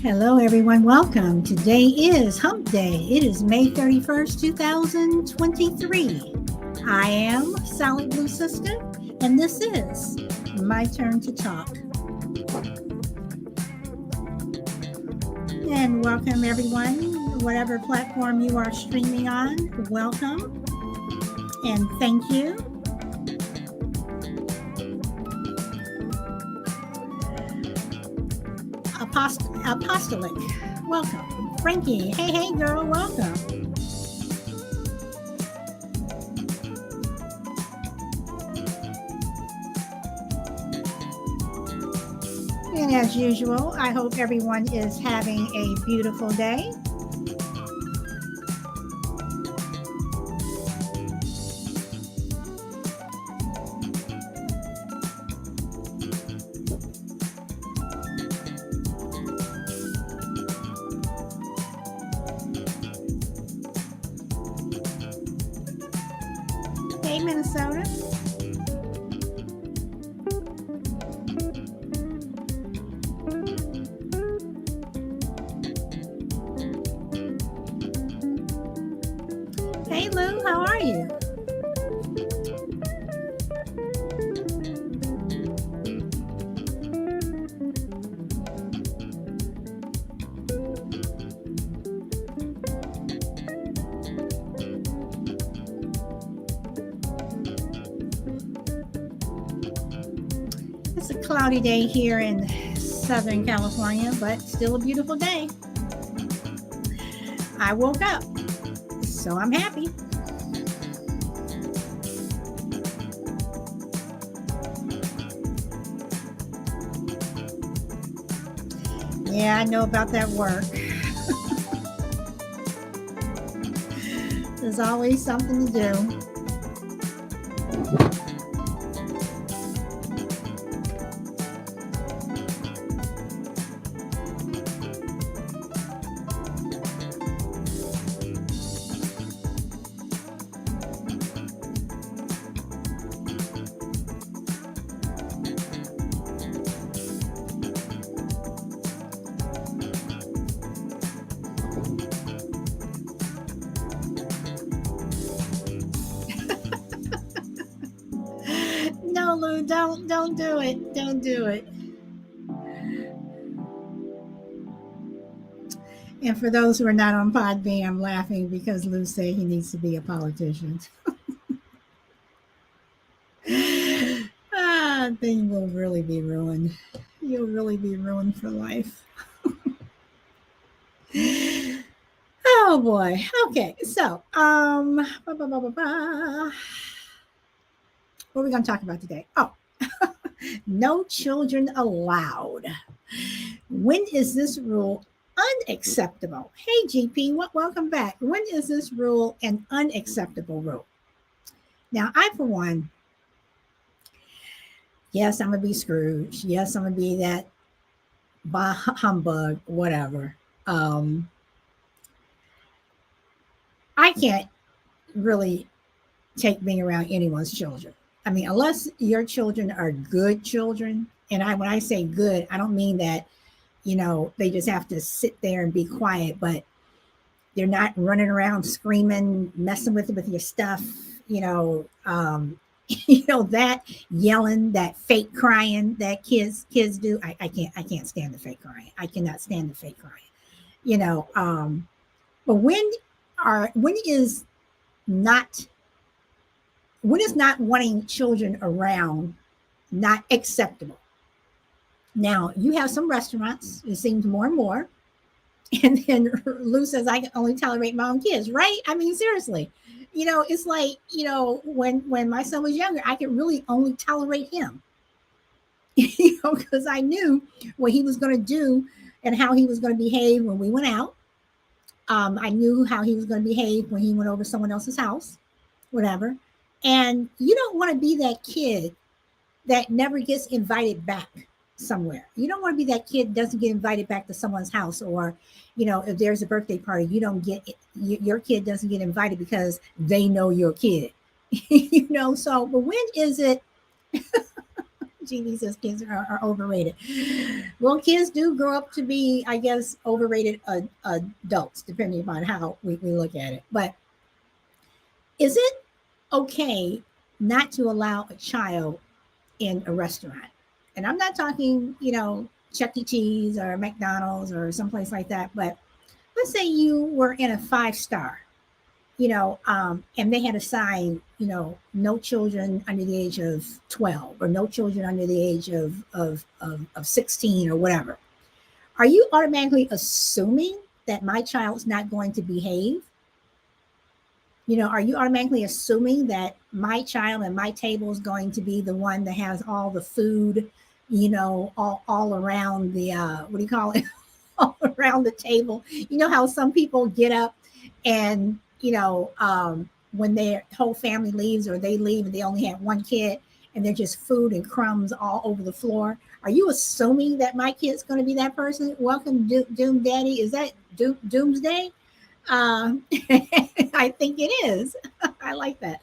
Hello, everyone. Welcome. Today is Hump Day. It is May 31st, 2023. I am Solid Blue Sister, and this is my turn to talk. And welcome, everyone, whatever platform you are streaming on. Welcome and thank you. Apostolic, welcome. Frankie, hey, girl, welcome. And as usual, I hope everyone is having a beautiful day. Hey, Minnesota. Hey, Lou, how are you? It's a cloudy day here in Southern California, but still a beautiful day. I woke up, so I'm happy. Yeah, I know about that work. There's always something to do. No, Lou, don't do it. Don't do it. And for those who are not on Podbean, I'm laughing because Lou said he needs to be a politician. Then will really be ruined. You'll really be ruined for life. Oh boy. Okay, so what are we going to talk about today? Oh, no children allowed. When is this rule unacceptable? Hey, GP, welcome back. When is this rule an unacceptable rule? Now, I, for one, yes, I'm going to be Scrooge. Yes, I'm going to be that bah humbug, whatever. I can't really take being around anyone's children. I mean, unless your children are good children, and when I say good, I don't mean that, they just have to sit there and be quiet, but they're not running around screaming, messing with your stuff, that yelling, that fake crying that kids do. I can't stand the fake crying. I cannot stand the fake crying. But when is not wanting children around not acceptable? Now, you have some restaurants, it seems more and more. And then Lou says, I can only tolerate my own kids, right? I mean, seriously. It's like, when my son was younger, I could really only tolerate him, because I knew what he was going to do and how he was going to behave when we went out. I knew how he was going to behave when he went over someone else's house, whatever. And you don't want to be that kid that never gets invited back somewhere. You don't want to be that kid that doesn't get invited back to someone's house, or, if there's a birthday party, you don't get your kid doesn't get invited because they know your kid. So, but when is it GB says kids are overrated. Well, kids do grow up to be, I guess, overrated adults, depending upon how we look at it. But is it okay not to allow a child in a restaurant? And I'm not talking, Chuck E. Cheese or McDonald's or someplace like that, but let's say you were in a 5-star, and they had a sign, no children under the age of 12 or no children under the age of 16 or whatever. Are you automatically assuming that my child's not going to behave? Are you automatically assuming that my child and my table is going to be the one that has all the food, all around the, what do you call it? All around the table. You know how some people get up and, when their whole family leaves or they leave and they only have one kid and they're just food and crumbs all over the floor. Are you assuming that my kid's going to be that person? Welcome, Doom Daddy. Is that Doomsday? I think it is. I like that.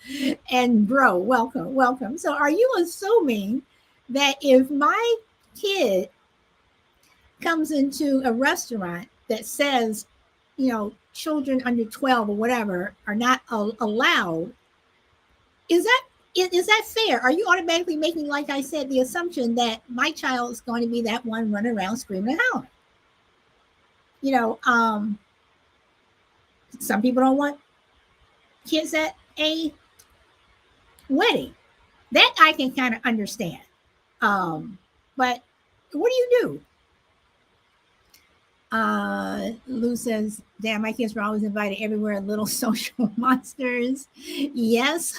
And bro, welcome. So are you assuming that if my kid comes into a restaurant that says, children under 12 or whatever are not allowed, is that fair? Are you automatically making, like I said, the assumption that my child is going to be that one running around screaming and howling? Some people don't want kids at a wedding. That I can kind of understand. But what do you do? Lou says, damn, my kids were always invited everywhere, little social monsters. Yes.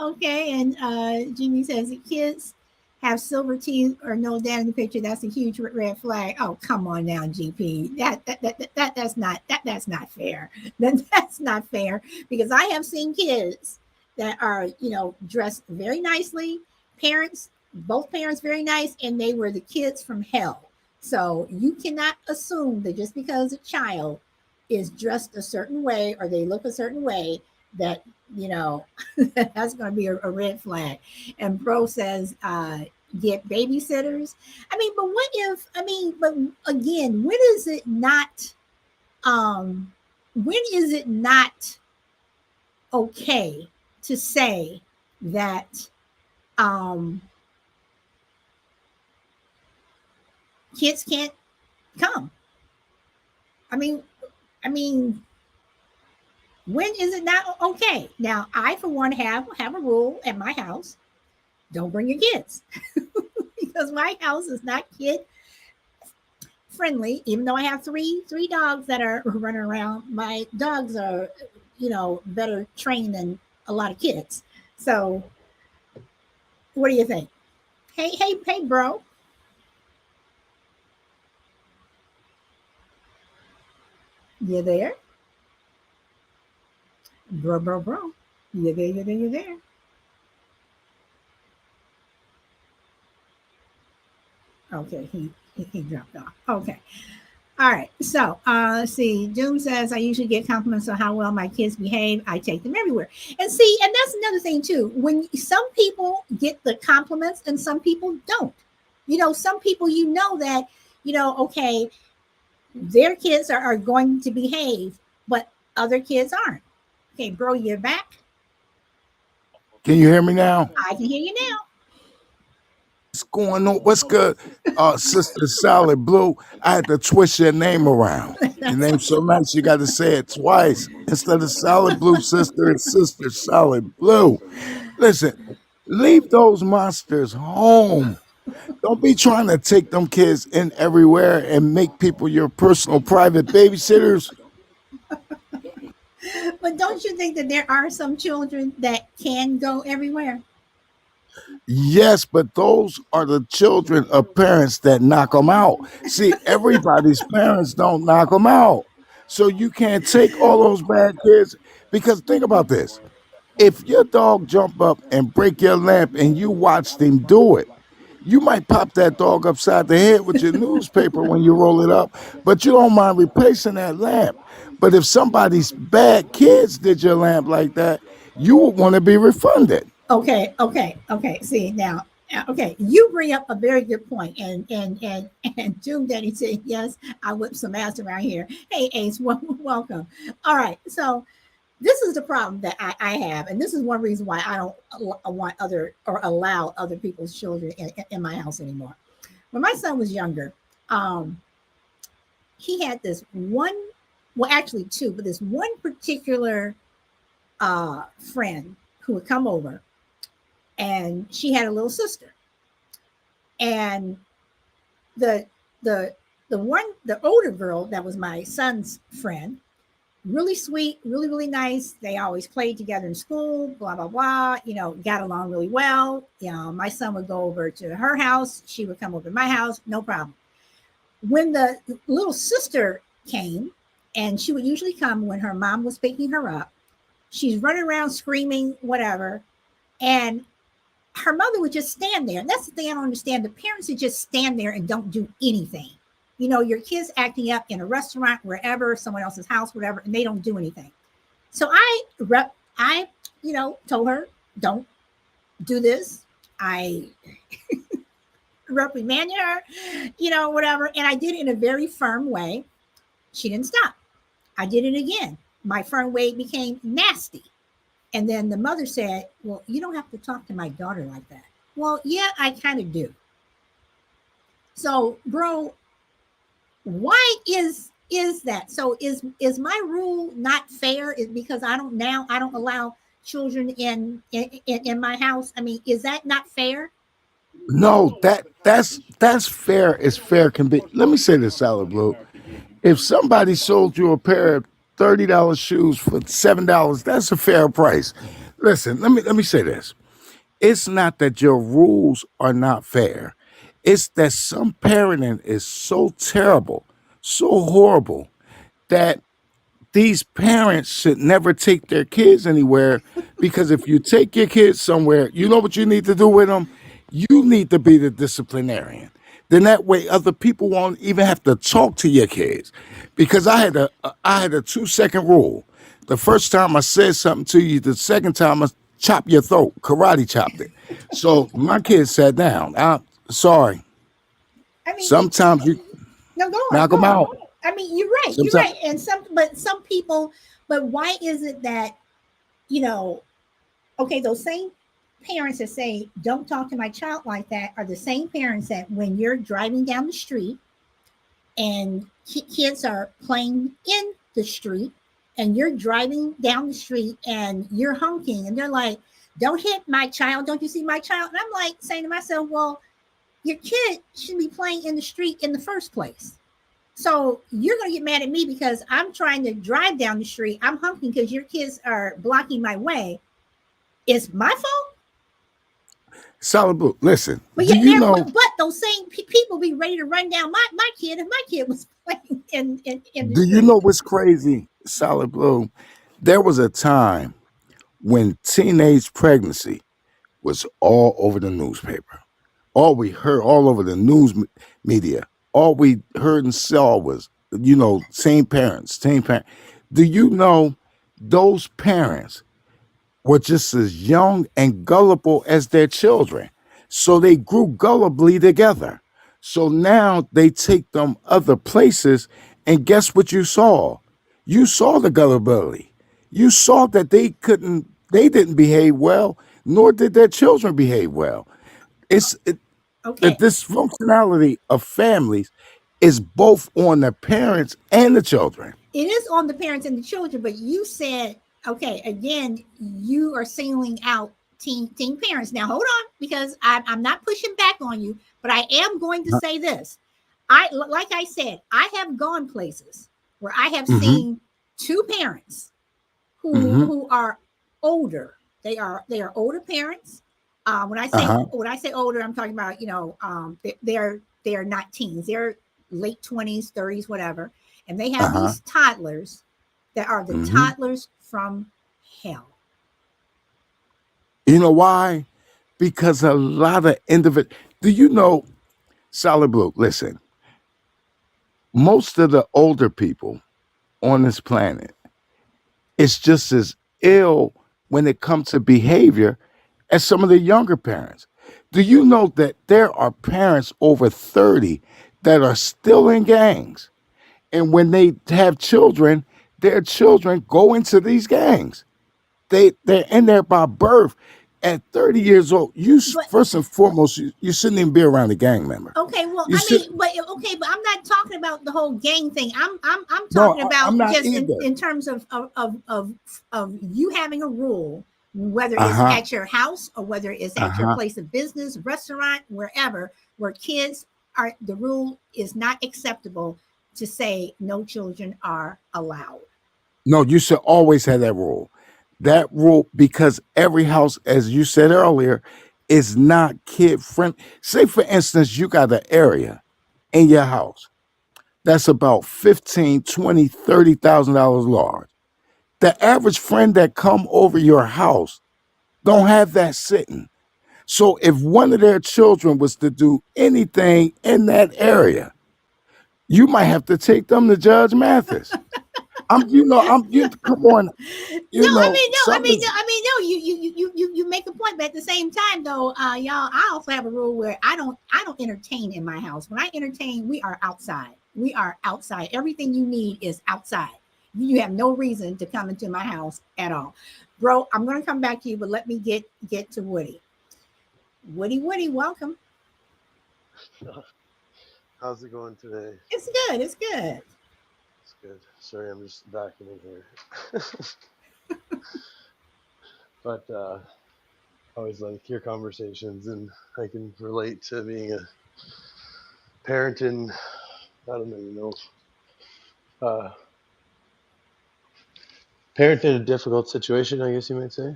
Okay. And Jimmy says, the kids have silver teeth or no dad in the picture. That's a huge red flag. Oh, come on now, GP. That's not fair. That's not fair, because I have seen kids that are, dressed very nicely, both parents very nice, and they were the kids from hell. So you cannot assume that just because a child is dressed a certain way or they look a certain way that, that's going to be a red flag. And bro says, get babysitters. But again, when is it not okay to say that kids can't come? When is it not okay? Now, I, for one, have a rule at my house: don't bring your kids, because my house is not kid friendly. Even though I have three dogs that are running around, my dogs are, better trained than a lot of kids. So, what do you think? Hey, bro. You there? Bro. You there. Okay, he dropped off. Okay. All right. So let's see. Doom says, I usually get compliments on how well my kids behave. I take them everywhere. And see, and that's another thing too. When some people get the compliments and some people don't. Some people, that, okay, their kids are going to behave, but other kids aren't. Okay, bro, you're back. Can you hear me now? I can hear you now. What's going on? What's good? Sister Solid Blue. I had to twist your name around. Your That's name's so nice you gotta say it twice. Instead of Solid Blue Sister, it's Sister Solid Blue. Listen, leave those monsters home. Don't be trying to take them kids in everywhere and make people your personal private babysitters. But don't you think that there are some children that can go everywhere? Yes, but those are the children of parents that knock them out. See, everybody's parents don't knock them out. So you can't take all those bad kids, because think about this. If your dog jump up and break your lamp and you watched him do it, you might pop that dog upside the head with your newspaper when you roll it up, but you don't mind replacing that lamp. But if somebody's bad kids did your lamp like that, you would want to be refunded. Okay. See now, okay, you bring up a very good point, and Doom Daddy said, "Yes, I whip some ass around here." Hey, Ace, welcome. All right, so this is the problem that I have, and this is one reason why I don't want other or allow other people's children in my house anymore. When my son was younger, um, he had this one, well, actually two, but this one particular friend who would come over, and she had a little sister, and the the the older girl that was my son's friend, really sweet, really nice. They always played together in school, blah blah blah. Got along really well. My son would go over to her house, she would come over to my house, no problem. When the little sister came, and she would usually come when her mom was picking her up, she's running around screaming, whatever, and her mother would just stand there. And that's the thing I don't understand. The parents would just stand there and don't do anything. Your kids acting up in a restaurant, wherever, someone else's house, whatever, and they don't do anything. So I told her, don't do this. I reprimanded her, whatever. And I did it in a very firm way. She didn't stop. I did it again. My firm way became nasty. And then the mother said, "Well, you don't have to talk to my daughter like that." Well, yeah, I kind of do. So, bro, why is that? So is my rule not fair? Is because I don't allow children in my house? I mean, is that not fair? No, that's fair as fair can be. Let me say this, Salad Blue. If somebody sold you a pair of $30 shoes for $7, that's a fair price. Listen, let me say this. It's not that your rules are not fair. It's that some parenting is so terrible, so horrible that these parents should never take their kids anywhere, because if you take your kids somewhere, you know what you need to do with them? You need to be the disciplinarian. Then that way other people won't even have to talk to your kids. Because I had a 2 second rule. The first time I said something to you, the second time I chop your throat, karate chopped it. So my kids sat down. I'm sorry. I mean, Sometimes you no, go on, knock go them on. out. I mean, you're right, you're Sometimes right. And some people, but why is it that you know okay, those same parents that say don't talk to my child like that are the same parents that when you're driving down the street and kids are playing in the street, and you're driving down the street and you're honking, and they're like, "Don't hit my child, don't you see my child?" And I'm like saying to myself, well, your kid should be playing in the street in the first place. So you're going to get mad at me because I'm trying to drive down the street, I'm honking because your kids are blocking my way. It's my fault. Solid Blue. Listen, But do yet, you know but those same people be ready to run down my kid if my kid was playing in the do you street. know what's crazy? Solid Blue. There was a time when teenage pregnancy was all over the newspaper. All we heard all over the media. All we heard and saw was, same parents, same parent. Do you know those parents were just as young and gullible as their children? So they grew gullibly together. So now they take them other places, and guess what you saw? You saw the gullibility. You saw that they didn't behave well, nor did their children behave well. It's the Okay, dysfunctionality of families is both on the parents and the children. it is on the parents and the children, but you said, okay, again, you are singling out teen parents. Now hold on, because I'm not pushing back on you, but I am going to say this. Like I said, I have gone places where I have Mm-hmm. seen two parents Mm-hmm. who are older. They are older parents. Uh-huh. When I say older, I'm talking about they're not teens. They're late 20s, 30s, whatever, and they have Uh-huh. these toddlers that are the Mm-hmm. toddlers from hell. You know why? Because a lot of individual. Do you know, Solid Blue? Listen, most of the older people on this planet is just as ill when it comes to behavior as some of the younger parents. Do you know that there are parents over 30 that are still in gangs? And when they have children, their children go into these gangs. They're in there by birth. At 30 years old, But first and foremost, you shouldn't even be around a gang member. okay, well, You I should mean, but okay, but I'm not talking about the whole gang thing. I'm no, talking I'm about not just either. in terms of you having a rule, whether it's Uh-huh. at your house or whether it's at your Uh-huh. place of business, restaurant, wherever, where kids are. The rule is not acceptable to say no children are allowed. No, you should always have that rule. That rule, because every house, as you said earlier, is not kid friendly. Say, for instance, you got an area in your house that's about 15, 20, $30,000 large. The average friend that come over your house don't have that sitting. So if one of their children was to do anything in that area, you might have to take them to Judge Mathis. You come on, No, I mean, no, I some mean, is no, I mean, no. You make a point, but at the same time, though, y'all, I also have a rule where I don't entertain in my house. When I entertain, we are outside. We are outside. Everything you need is outside. You have no reason to come into my house at all, bro. I'm gonna come back to you, but let me get to Woody. Woody, welcome. How's it going today? It's good. It's good. It's good. Sorry, I'm just backing in here. But I always like your conversations, and I can relate to being a parent in, I don't even know, uh, parent in a difficult situation, I guess you might say.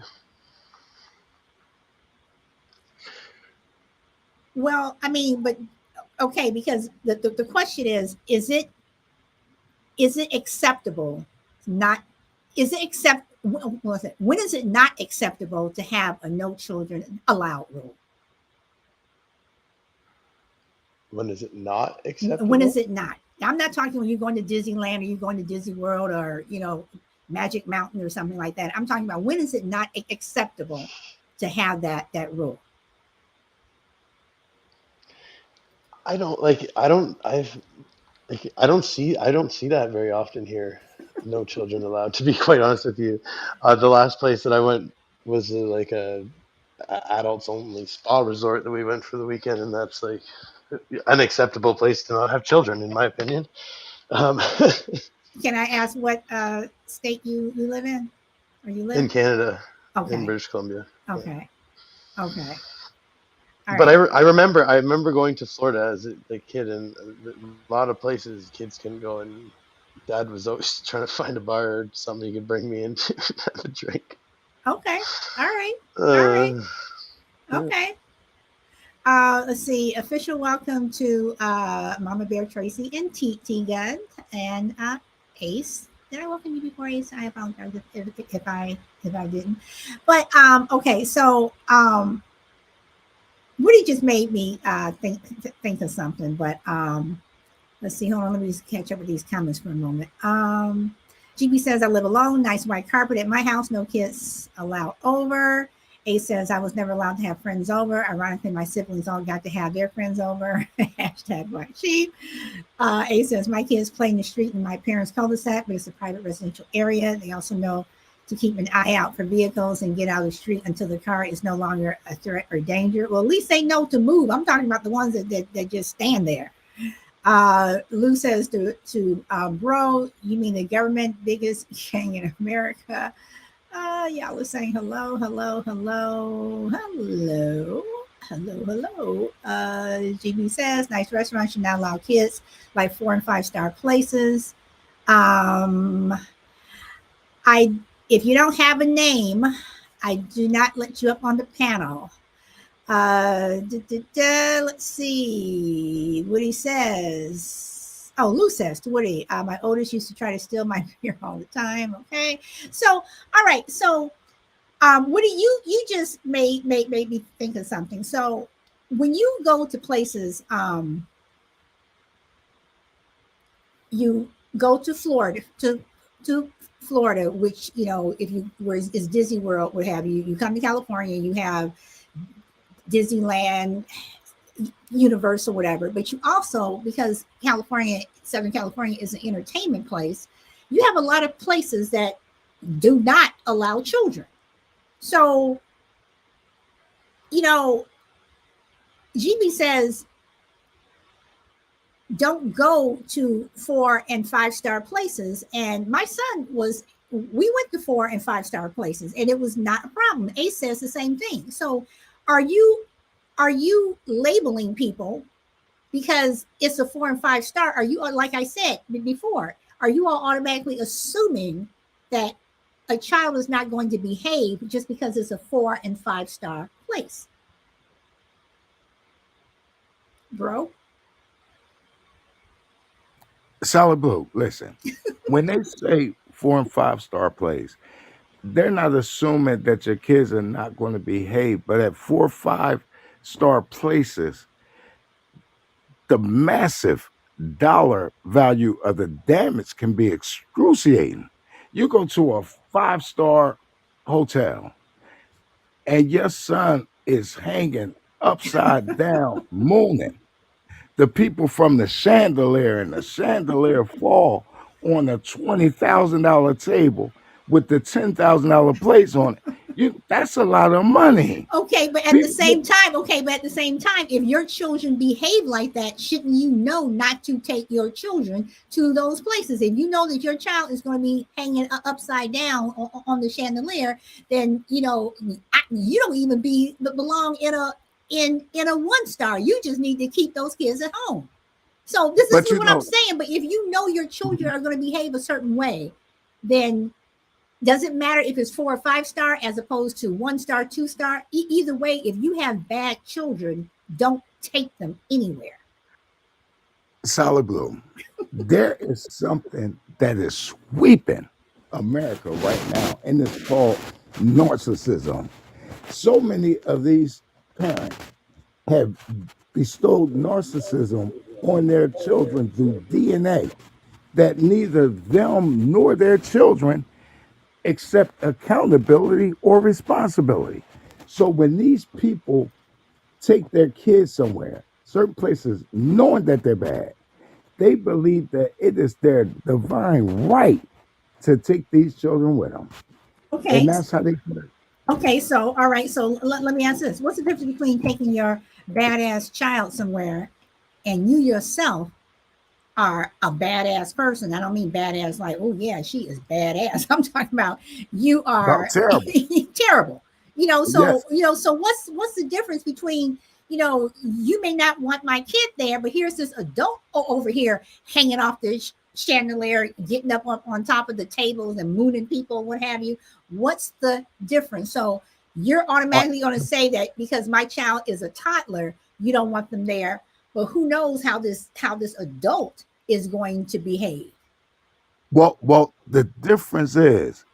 Well, I mean, but okay, because the question is it acceptable not is it accept what was it when is it not acceptable to have a no children allowed rule? When is it not When is acceptable? it not? I'm not talking when you're going to Disneyland or you're going to Disney World or Magic Mountain or something like that. I'm talking about when is it not acceptable to have that rule? I don't like. I don't. I've. Like, I don't see that very often here. No children allowed. To be quite honest with you, the last place that I went was like a adults only spa resort that we went for the weekend, and that's like an acceptable place to not have children, in my opinion. Um, Can I ask what state you live in or you in live? Canada, in Okay, British Columbia. Yeah. okay, okay. All But right. I remember going to Florida as a kid, and a lot of places kids can go, and Dad was always trying to find a bar or something he could bring me into and have a drink. Okay. All right. All right. Uh, yeah. Okay. Let's see. Official welcome to Mama Bear Tracy and T Gun and Ace. Did I welcome you before Ace? I apologize if I didn't. But okay, so Woody just made me think of something. But let's see. Hold on. Let me just catch up with these comments for a moment. GB says, I live alone. Nice white carpet at my house. No kids allowed over. A says, I was never allowed to have friends over. Ironically, my siblings all got to have their friends over. Hashtag black sheep. A says, my kids play in the street in my parents' cul-de-sac, but it's a private residential area. They also know to keep an eye out for vehicles and get out of the street until the car is no longer a threat or danger. Well, at least they know to move. I'm talking about the ones that just stand there. Lou says to bro, you mean the government biggest gang in America? Y'all was saying hello, hello, hello, hello, hello, hello. GB says nice restaurants should not allow kids like 4 and 5 star places. I if you don't have a name, I do not let you up on the panel. Let's see what he says. Oh, Lou says to Woody, my oldest used to try to steal my beer all the time. Okay, so all right, so Woody, you just made me think of something. So when you go to places, you go to Florida to to Florida, which, if you were is Disney World, what have you, you come to California, you have Disneyland, Universal, whatever. But you also, because California, Southern California is an entertainment place, you have a lot of places that do not allow children. So, GB says, don't go to 4 and 5 star places. And my son we went to 4 and 5 star places and it was not a problem. Ace says the same thing. So are you labeling people because it's a 4 and 5 star? Are you, like I said before, are you all automatically assuming that a child is not going to behave just because it's a 4 and 5 star place? Bro? Solid Blue, listen, when they say 4 and 5 star plays, they're not assuming that your kids are not going to behave. But at 4 or 5 star places, the massive dollar value of the damage can be excruciating. You go to a 5 star hotel and your son is hanging upside down, mooning. The people from the chandelier and the chandelier fall on a $20,000 table with the $10,000 plates on it. That's a lot of money. Okay, but at the same time, if your children behave like that, shouldn't you know not to take your children to those places? If you know that your child is going to be hanging upside down on the chandelier, then you don't even belong in a 1 star. You just need to keep those kids at home. So this is what I'm saying. But if you know your children are going to behave a certain way, then doesn't matter if it's 4 or 5 star as opposed to 1 star, 2 star. Either way, if you have bad children, don't take them anywhere. Solid Blue, there is something that is sweeping America right now, and it's called narcissism. So many of these parents have bestowed narcissism on their children through DNA that neither them nor their children accept accountability or responsibility. So when these people take their kids somewhere, certain places, knowing that they're bad, they believe that it is their divine right to take these children with them. Okay. And that's how they do it. Okay, so all right, so let me ask this: what's the difference between taking your badass child somewhere and you yourself are a badass person? I don't mean badass like, oh yeah, she is badass. I'm talking about you are terrible. terrible. So Yes. so what's the difference between, you may not want my kid there, but here's this adult over here hanging off the chandelier, getting up on top of the tables and mooning people, what have you. What's the difference? So you're automatically going to say that because my child is a toddler, you don't want them there. But who knows how this adult is going to behave? Well, the difference is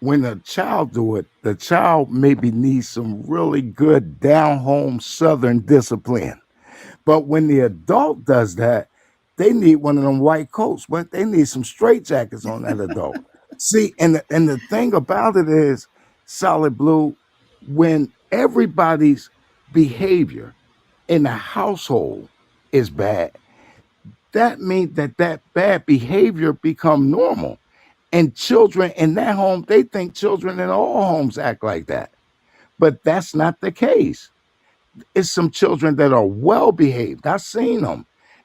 when a child do it, the child maybe needs some really good down home Southern discipline. But when the adult does that, they need one of them white coats. But they need some straight jackets on that adult. See, and the thing about it is, Solid Blue, when everybody's behavior in the household is bad, that means that bad behavior become normal. And children in that home, they think children in all homes act like that. But that's not the case. It's some children that are well behaved. I've seen them.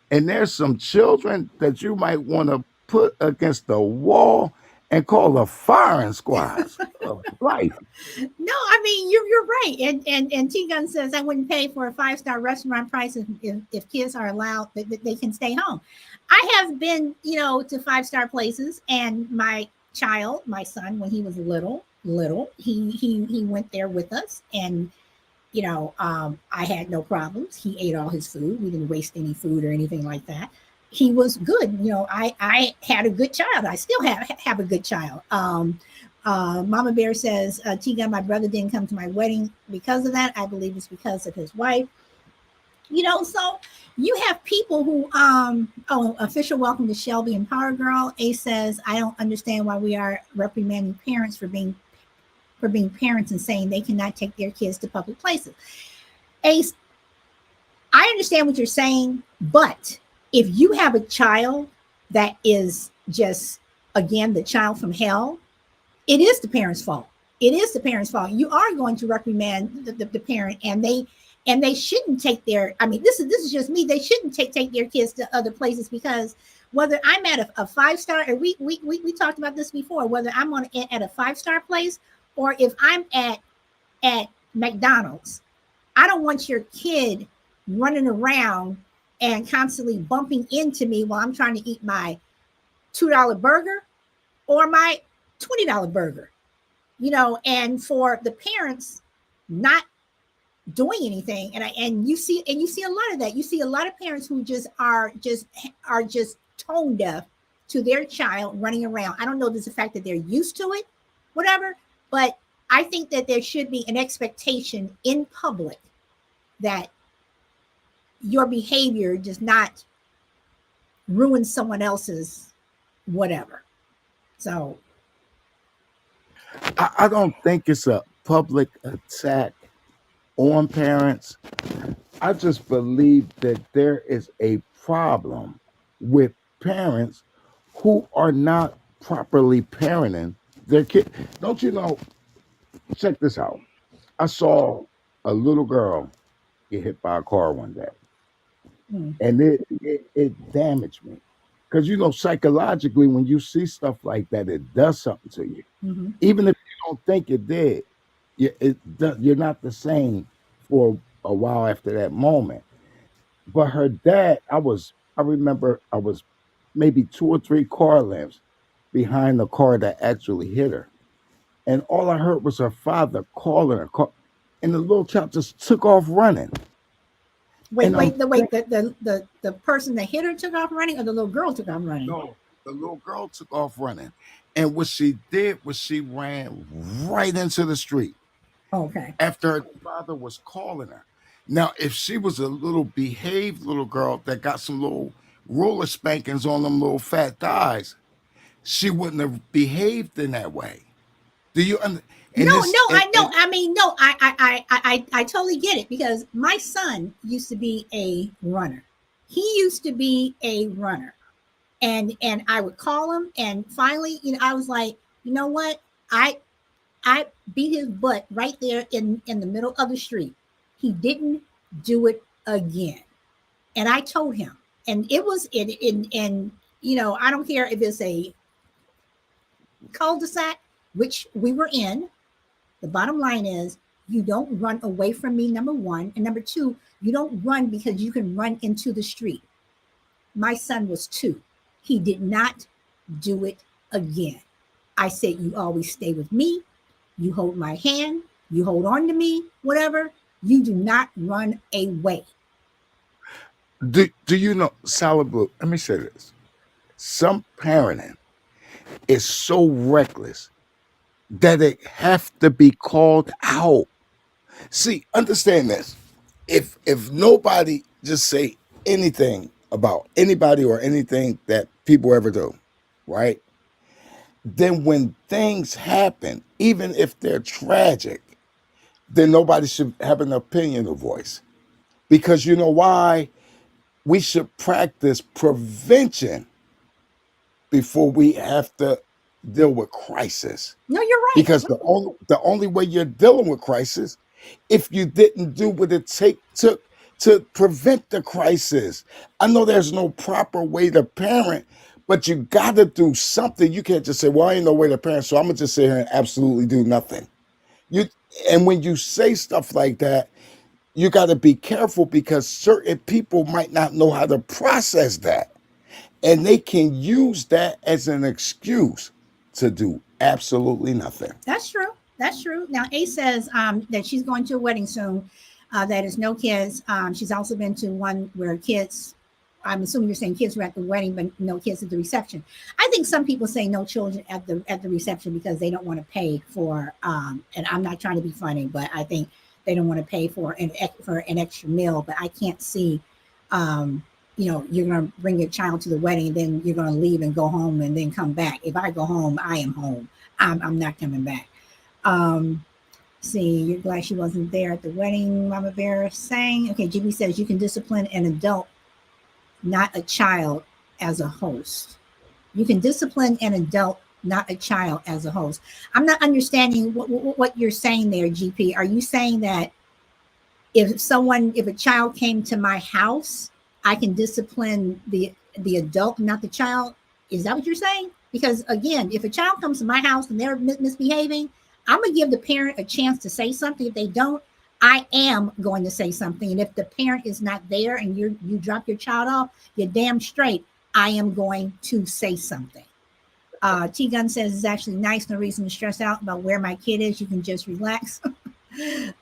And there's some children that you might want to put against the wall and call the firing squads of life. No, I mean you're right. And T Gun says I wouldn't pay for a 5 star restaurant price if kids are allowed that they can stay home. I have been, to 5 star places, and my son, when he was little, he went there with us, and I had no problems. He ate all his food. We didn't waste any food or anything like that. He was good. I had a good child. I still have a good child. Mama Bear says, T-Gun, my brother didn't come to my wedding because of that. I believe it's because of his wife. So you have people who official welcome to Shelby and Power Girl. A says, I don't understand why we are reprimanding parents for being parents and saying they cannot take their kids to public places. Ace, I understand what you're saying, but if you have a child that is just, again, the child from hell, it is the parent's fault. It is the parent's fault. You are going to reprimand the parent, and they shouldn't take their. I mean, this is just me. They shouldn't take their kids to other places, because whether I'm at a 5-star, and we talked about this before, whether I'm at a 5-star place or if I'm at McDonald's, I don't want your kid running around and constantly bumping into me while I'm trying to eat my $2 burger or my $20 burger. And for the parents not doing anything, and you see a lot of that. You see a lot of parents who are just tone deaf to their child running around. I don't know if it's the fact that they're used to it, whatever, but I think that there should be an expectation in public that your behavior does not ruin someone else's whatever. So I don't think it's a public attack on parents. I just believe that there is a problem with parents who are not properly parenting their kid. Don't you know? Check this out. I saw a little girl get hit by a car one day, mm, and it damaged me. Because psychologically, when you see stuff like that, it does something to you. mhm. Even if you don't think it did, you're not the same for a while after that moment. But her dad, I remember I was maybe 2 or 3 car lengths behind the car that actually hit her. And all I heard was her father calling her. And the little child just took off running. Wait, And I'm wait, the thinking, wait, the person that hit her took off running, or the little girl took off running? no, the little girl took off running. And what she did was she ran right into the street Okay. after her father was calling her. Now, if she was a little behaved little girl that got some little roller spankings on them little fat thighs, she wouldn't have behaved in that way. Do you? And No, this, no, I know. I mean, no, I totally get it, because my son used to be a runner. He used to be a runner, and I would call him, and finally, I was like, you know what? I beat his butt right there in the middle of the street. He didn't do it again, and I told him, and it was in I don't care if it's a cul-de-sac, which we were in. The bottom line is, you don't run away from me, number one. And number two, you don't run because you can run into the street. My son was 2. He did not do it again. I said, you always stay with me. You hold my hand. You hold on to me, whatever. You do not run away. do you know, Solid Blue? Let me say this. Some parenting is so reckless that it have to be called out. See, understand this. If nobody just say anything about anybody or anything that people ever do, right? Then when things happen, even if they're tragic, then nobody should have an opinion or voice. Because you know why? We should practice prevention before we have to deal with crisis. No, you're right. Because the only way you're dealing with crisis, if you didn't do what it took to prevent the crisis. I know there's no proper way to parent, but you got to do something. You can't just say, "Well, I ain't no way to parent, so I'm gonna just sit here and absolutely do nothing." You and when you say stuff like that, you got to be careful, because certain people might not know how to process that, and they can use that as an excuse to do absolutely nothing. That's true. That's true. Now, A says that she's going to a wedding soon. That is no kids. She's also been to one where kids. I'm assuming you're saying kids were at the wedding, but no kids at the reception. I think some people say no children at the reception because they don't want to pay for. And I'm not trying to be funny, but I think they don't want to pay for an extra meal. But I can't see, um, you're going to bring your child to the wedding and then you're going to leave and go home and then come back. If I go home, I am home. I'm not coming back. Um, See, you're glad she wasn't there at the wedding, Mama Bear saying. Okay, GB says you can discipline an adult, not a child, as a host. You can discipline an adult, not a child, as a host. I'm not understanding what you're saying there, GP. Are you saying that if a child came to my house, I can discipline the adult, not the child? Is that what you're saying? Because again, if a child comes to my house and they're misbehaving, I'm gonna give the parent a chance to say something. If they don't, I am going to say something. And if the parent is not there and you drop your child off, you're damn straight. I am going to say something. T Gun says it's actually nice. No reason to stress out about where my kid is. You can just relax.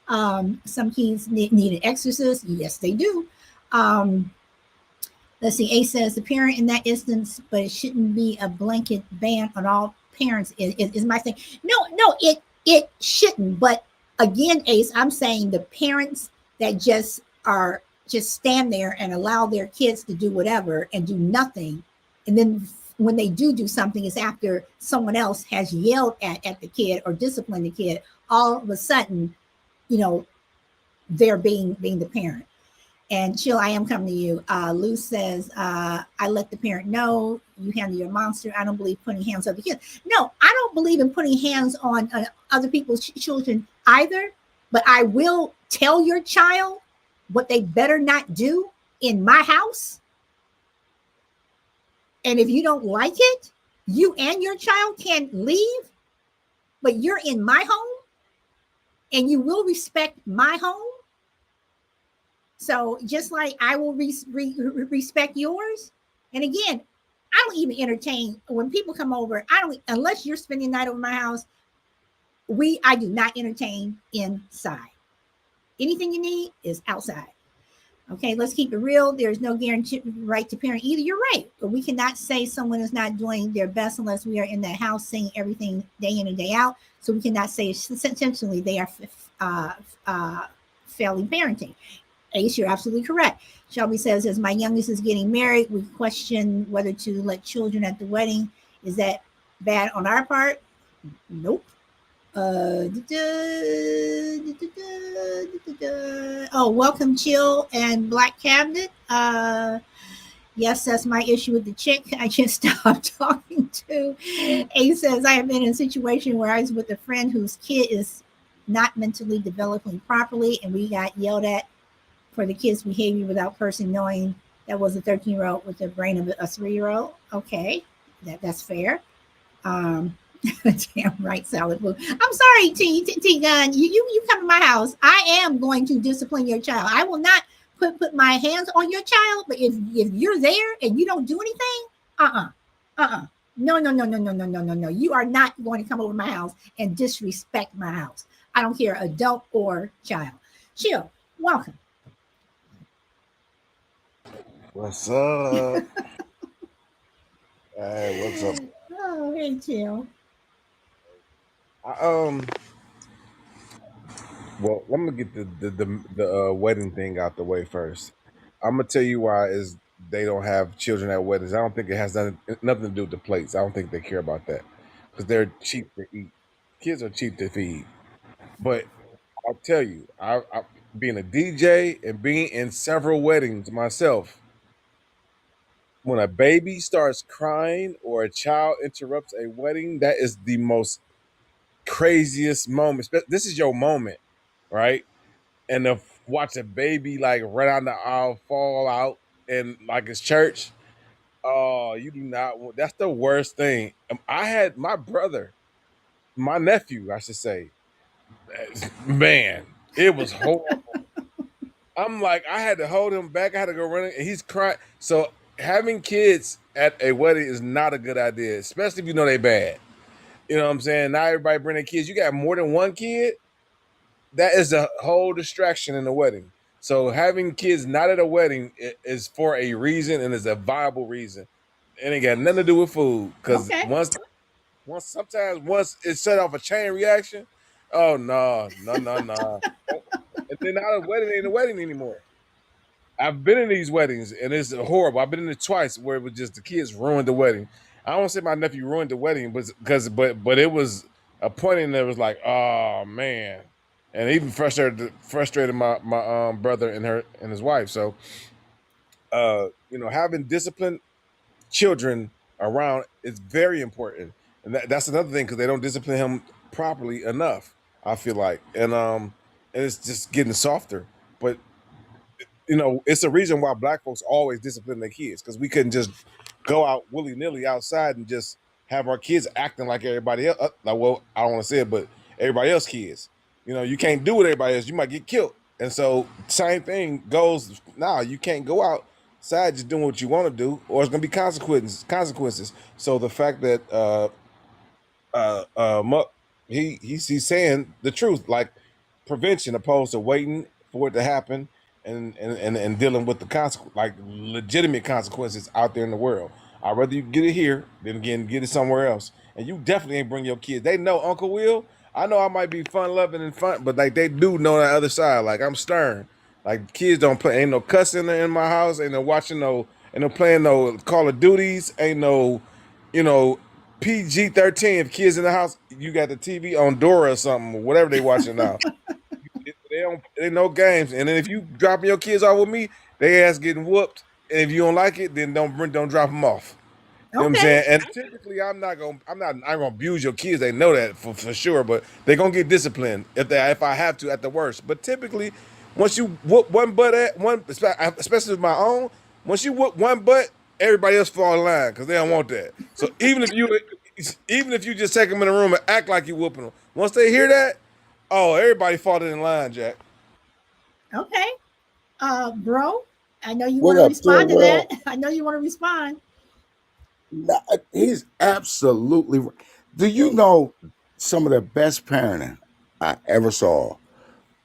Some kids need an exorcist. Yes, they do. Let's see. A says the parent in that instance, but it shouldn't be a blanket ban on all parents. Is my thing. No, it shouldn't. But again, Ace, I'm saying the parents that just stand there and allow their kids to do whatever and do nothing, and then when they do something, it's after someone else has yelled at the kid or disciplined the kid. All of a sudden, they're being the parent. And Chill, I am coming to you. Lou says, I let the parent know you handle your monster. I don't believe putting hands on the kids. No, I don't believe in putting hands on other people's children either. But I will tell your child what they better not do in my house. And if you don't like it, you and your child can leave, but you're in my home and you will respect my home. So just like I will respect yours. And again, I don't even entertain when people come over. I don't, unless you're spending the night over my house. I do not entertain inside. Anything you need is outside. Okay, let's keep it real. There's no guaranteed right to parent either. You're right, but we cannot say someone is not doing their best unless we are in that house seeing everything day in and day out. So we cannot say essentially they are failing parenting. Ace, you're absolutely correct. Shelby says, as my youngest is getting married, we question whether to let children at the wedding. Is that bad on our part? Nope. Oh, welcome, Chill and Black Cabinet. Yes, that's my issue with the chick I just stopped talking to. Ace says, I have been in a situation where I was with a friend whose kid is not mentally developing properly, and we got yelled at for the kid's behavior without person knowing that was a 13-year-old with the brain of a 3-year-old. Okay, that's fair. Damn right, salad food. I'm sorry, T Gun. You come to my house. I am going to discipline your child. I will not put my hands on your child. But if you're there and you don't do anything, no. You are not going to come over my house and disrespect my house. I don't care, adult or child. Chill. Welcome. What's up? Hey, what's up? Oh, hey, Chill. Well, let me get the wedding thing out the way first. I'm gonna tell you why is they don't have children at weddings. I don't think it has nothing to do with the plates. I don't think they care about that because they're cheap to eat. Kids are cheap to feed. But I'll tell you, I being a DJ and being in several weddings myself, when a baby starts crying or a child interrupts a wedding, that is the most craziest moment. This is your moment, right? And to watch a baby like run down the aisle, fall out, and like it's church. Oh, you do not want. That's the worst thing. I had my brother, my nephew, I should say. Man, it was horrible. I'm like, I had to hold him back. I had to go running, and he's crying. So having kids at a wedding is not a good idea, especially if you know they bad. You know what I'm saying? Now everybody bring their kids. You got more than one kid. That is a whole distraction in the wedding. So having kids not at a wedding is for a reason and is a viable reason. And it got nothing to do with food. Because Okay. once it set off a chain reaction, Oh no, no, no, no. And then now the wedding ain't a wedding anymore. I've been in these weddings and it's horrible. I've been in it twice where it was just the kids ruined the wedding. I don't say my nephew ruined the wedding, but it was a point in there was like, oh man, and it even frustrated my brother and his wife. So having disciplined children around is very important, and that's another thing because they don't discipline him properly enough. I feel like, and it's just getting softer. But it's a reason why black folks always discipline their kids because we couldn't just go out willy nilly outside and just have our kids acting like everybody else. Like, well, I don't want to say it, but everybody else kids. You can't do what everybody else. You might get killed. And so, same thing goes now. You can't go outside just doing what you want to do, or it's going to be consequences. Consequences. So the fact that Muck, he's saying the truth, like prevention opposed to waiting for it to happen and dealing with the consequence, like legitimate consequences out there in the world. I'd rather you get it here than again get it somewhere else. And you definitely ain't bring your kids. They know Uncle Will. I know I might be fun loving and fun, but like they do know the other side. Like I'm stern. Like kids don't play. Ain't no cussing in my house. Ain't no watching no. Ain't no playing no Call of Duties. Ain't no, you know, PG-13. If kids in the house, you got the TV on Dora or something, whatever they watching now. They no games. And then if you dropping your kids off with me, they ass getting whooped. And if you don't like it, then don't drop them off. You know what I'm Okay. saying? And typically, I'm not gonna abuse your kids. They know that for sure, but they're gonna get disciplined if I have to at the worst. But typically, once you whoop one butt at one, especially with my own, once you whoop one butt, everybody else fall in line because they don't want that. So even if you just take them in the room and act like you whooping them, once they hear that, oh, everybody fall in line, Jack. Okay. Bro, I know you What want to up, Pure respond to that. Will? I know you want to respond. Nah, he's absolutely right. Do you know some of the best parenting I ever saw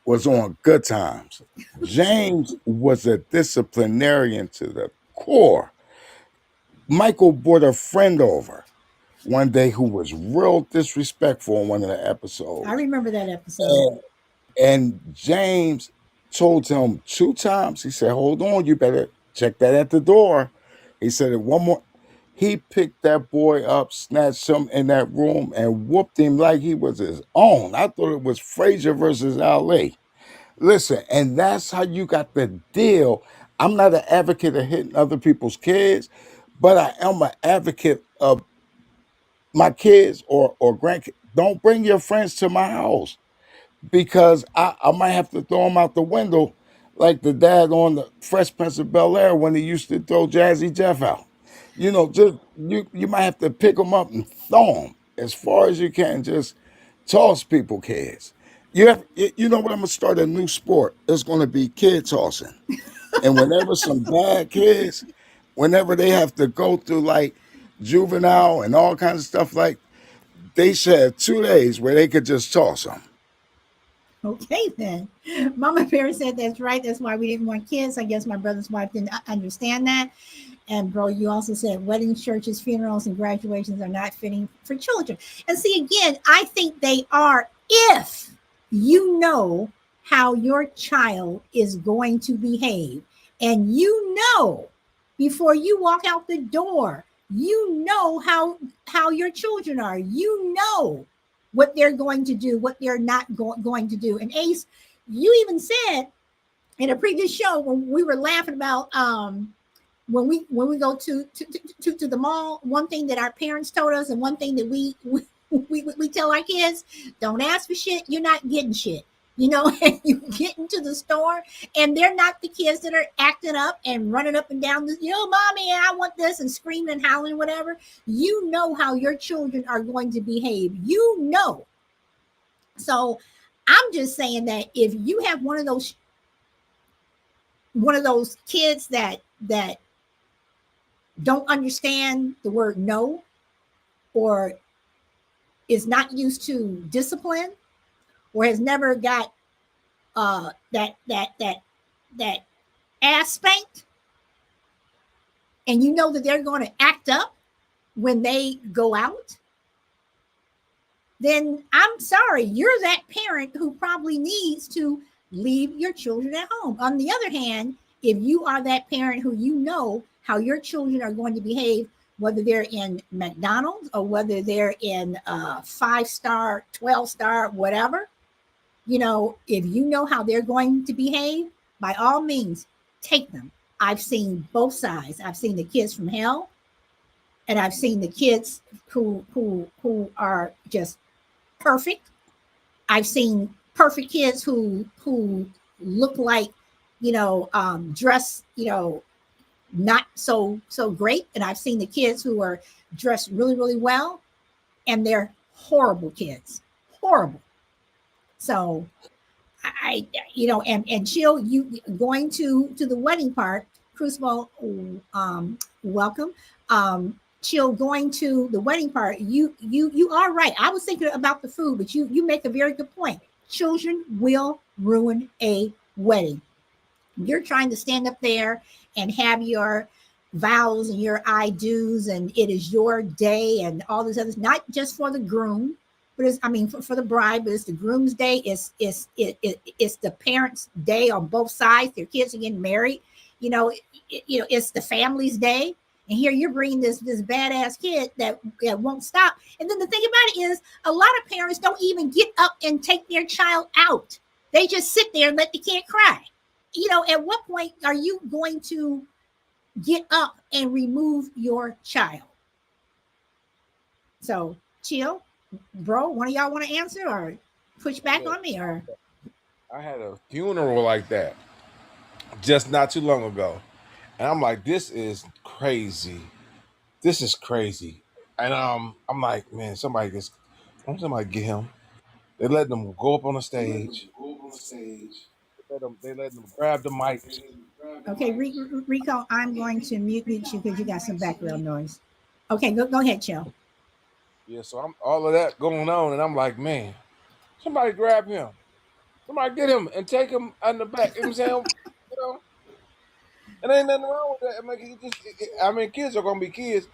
was on Good Times? James was a disciplinarian to the core. Michael brought a friend over one day who was real disrespectful in one of the I episodes. remember that episode. And, and James told him two times, he said, hold on, you better check that at the door. He said it one more. He picked that boy up, snatched him in that room, and whooped him like he was his own. I thought it was Frazier versus Ali. Listen, and that's how you got the deal. I'm not an advocate of hitting other people's kids, but I am an advocate of my kids or grandkids. Don't bring your friends to my house because I might have to throw them out the window like the dad on the Fresh Prince of Bel Air when he used to throw Jazzy Jeff out. Just you might have to pick them up and throw them as far as you can. Just toss people kids. You know what? I'm gonna start a new sport. It's gonna be kid tossing. And whenever some bad kids, whenever they have to go through like juvenile and all kinds of stuff, like they should have 2 days where they could just toss them. Okay, then. Mama Bear said that's right. That's why we didn't want kids. I guess my brother's wife didn't understand that. And bro, you also said weddings, churches, funerals, and graduations are not fitting for children. And see, again, I think they are if you know how your child is going to behave. And you know before you walk out the door, you know how your children are. You know what they're going to do, what they're not going to do. And Ace, you even said in a previous show when we were laughing about when we go to the mall, one thing that our parents told us, and one thing that we tell our kids: don't ask for shit, you're not getting shit. And you get into the store, and they're not the kids that are acting up and running up and down the, mommy, I want this, and screaming and howling, whatever. You know how your children are going to behave. So I'm just saying that if you have one of those kids that don't understand the word no, or is not used to discipline, or has never got that ass spanked, and you know that they're going to act up when they go out, then I'm sorry, you're that parent who probably needs to leave your children at home. On the other hand, if you are that parent who you know how your children are going to behave, whether they're in McDonald's or whether they're in 5-star, 12-star, whatever, if you know how they're going to behave, by all means, take them. I've seen both sides. I've seen the kids from hell, and I've seen the kids who are just perfect. I've seen perfect kids who look like, dress, not so great. And I've seen the kids who are dressed really, really well, and they're horrible kids. Horrible. So and Chill, you going to the wedding part, Crucible, welcome. Chill, going to the wedding part, you are right. I was thinking about the food, but you make a very good point. Children will ruin a wedding. You're trying to stand up there and have your vows and your I do's, and it is your day and all this other, not just for the groom, but for the bride, but it's the groom's day. It's the parents' day on both sides. Their kids are getting married. It's the family's day. And here you're bringing this badass kid that won't stop. And then the thing about it is, a lot of parents don't even get up and take their child out. They just sit there and let the kid cry. At what point are you going to get up and remove your child? So, Chill, bro, one of y'all want to answer or push back on me? Or I had a funeral like that just not too long ago, and I'm like, this is crazy. This is crazy. And I'm like, man, somebody get him. They let them go up on the stage. They let them grab the mic. okay, Rico, I'm going to mute you because you got some background noise. Okay, go ahead, Chill. Yeah, so I'm all of that going on, and I'm like, man, somebody grab him. Somebody get him and take him on the back. You know what I'm saying? And ain't nothing wrong with that. Kids are gonna be kids,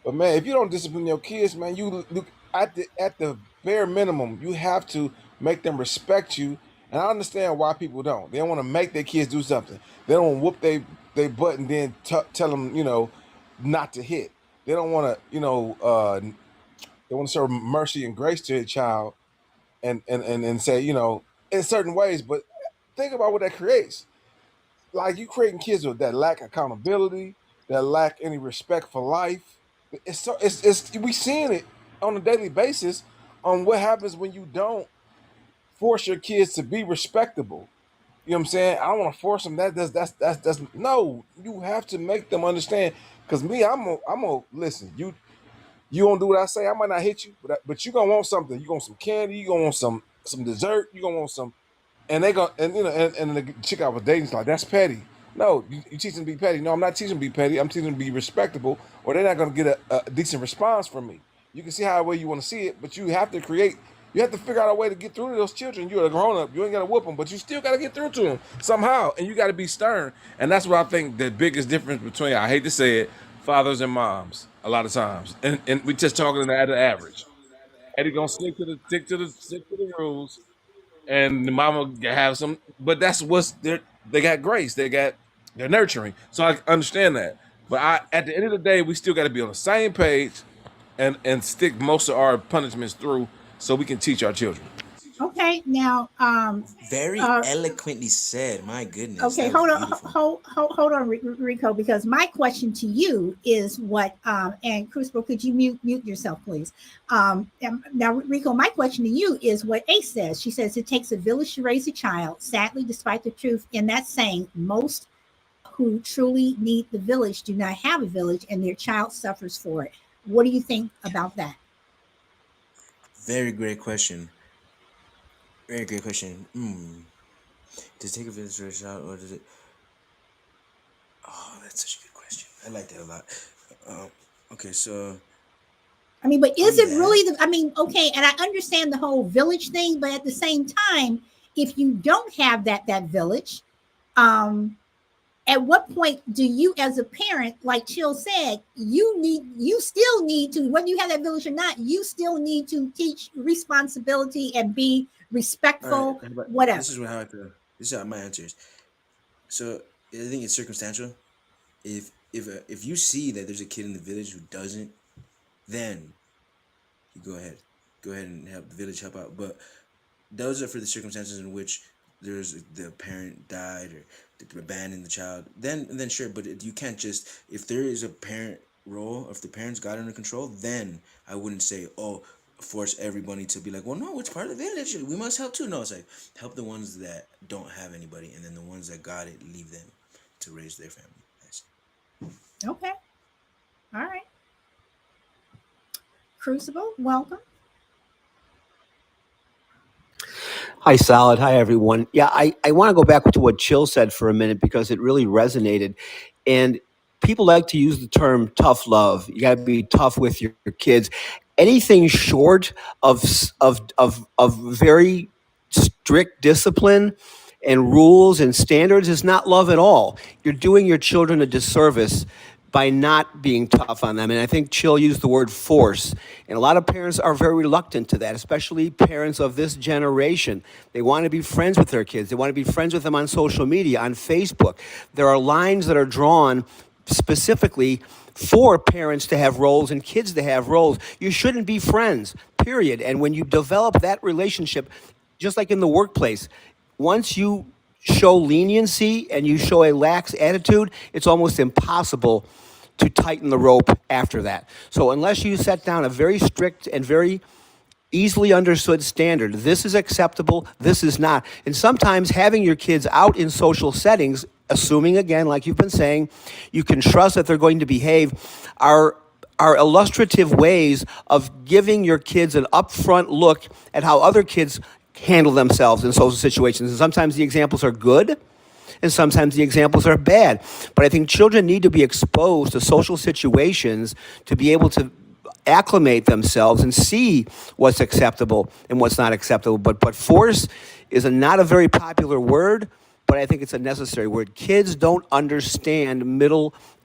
but man, if you don't discipline your kids, man, you look at the bare minimum, you have to make them respect you. And I understand why people don't. They don't want to make their kids do something. They don't whoop they butt and then tell them not to hit. They don't want to they want to show mercy and grace to their child and say in certain ways. But think about what that creates. Like, you creating kids with that lack accountability, that lack any respect for life. It's we seeing it on a daily basis on what happens when you don't force your kids to be respectable. You know what I'm saying? I don't want to force them. That's no. You have to make them understand. Cause me, I'm gonna listen. You don't do what I say, I might not hit you, but you gonna want something. You want some candy. You gonna want some dessert. You gonna want some. And they go and the chick I was dating is like, that's petty. No, you teach them to be petty. No, I'm not teaching them to be petty. I'm teaching them to be respectable, or they're not going to get a decent response from me. You can see how way you want to see it, but you have to figure out a way to get through to those children. You're a grown up. You ain't got to whoop them, but you still got to get through to them somehow, and you got to be stern. And that's what I think the biggest difference between, I hate to say it, fathers and moms a lot of times. And we just talking at the average. Eddie gonna stick to the rules, and the mama have some, but that's they got grace, they're nurturing, so I understand that. But at the end of the day, we still got to be on the same page and stick most of our punishments through so we can teach our children. Okay, now Very eloquently said. My goodness. Okay, hold on, Rico, because my question to you is what and Crucible, could you mute yourself, please? Now, Rico, my question to you is what Ace says. She says it takes a village to raise a child. Sadly, despite the truth in that saying, most who truly need the village do not have a village, and their child suffers for it. What do you think about that? Very great question. Very great question. Does it take a village to raise a child, or does it? Oh, that's such a good question. I like that a lot. Okay, so. But is it really okay, and I understand the whole village thing, but at the same time, if you don't have that village, at what point do you, as a parent, like Chill said, you still need to, whether you have that village or not, you still need to teach responsibility and be All right, respectful, but whatever. this is how I feel. This is how my answer is. So I think it's circumstantial. If you see that there's a kid in the village who doesn't, then you go ahead and help the village help out. But those are for the circumstances in which there's the parent died or they abandoned the child. Then sure, but you can't just, if there is a parent role, if the parents got it under control, then I wouldn't say, oh, force everybody to be like, well, no, it's part of the village, we must help too. No, it's like help the ones that don't have anybody, and then the ones that got it, leave them to raise their family. Okay. All right. Crucible, welcome. Hi, Solid. Hi, everyone. Yeah, I want to go back to what Chill said for a minute because it really resonated. And people like to use the term tough love. You got to be tough with your kids. Anything short of very strict discipline and rules and standards is not love at all. You're doing your children a disservice by not being tough on them. And I think Chill used the word force. And a lot of parents are very reluctant to that, especially parents of this generation. They want to be friends with their kids. They want to be friends with them on social media, on Facebook. There are lines that are drawn specifically for parents to have roles and kids to have roles. You shouldn't be friends, period. And when you develop that relationship, just like in the workplace, once you show leniency and you show a lax attitude, it's almost impossible to tighten the rope after that. So unless you set down a very strict and very easily understood standard, this is acceptable, this is not. And sometimes having your kids out in social settings, assuming again, like you've been saying, you can trust that they're going to behave, are illustrative ways of giving your kids an upfront look at how other kids handle themselves in social situations. And sometimes the examples are good, and sometimes the examples are bad. But I think children need to be exposed to social situations to be able to acclimate themselves and see what's acceptable and what's not acceptable. But force is not a very popular word, but I think it's a necessary word. Kids don't understand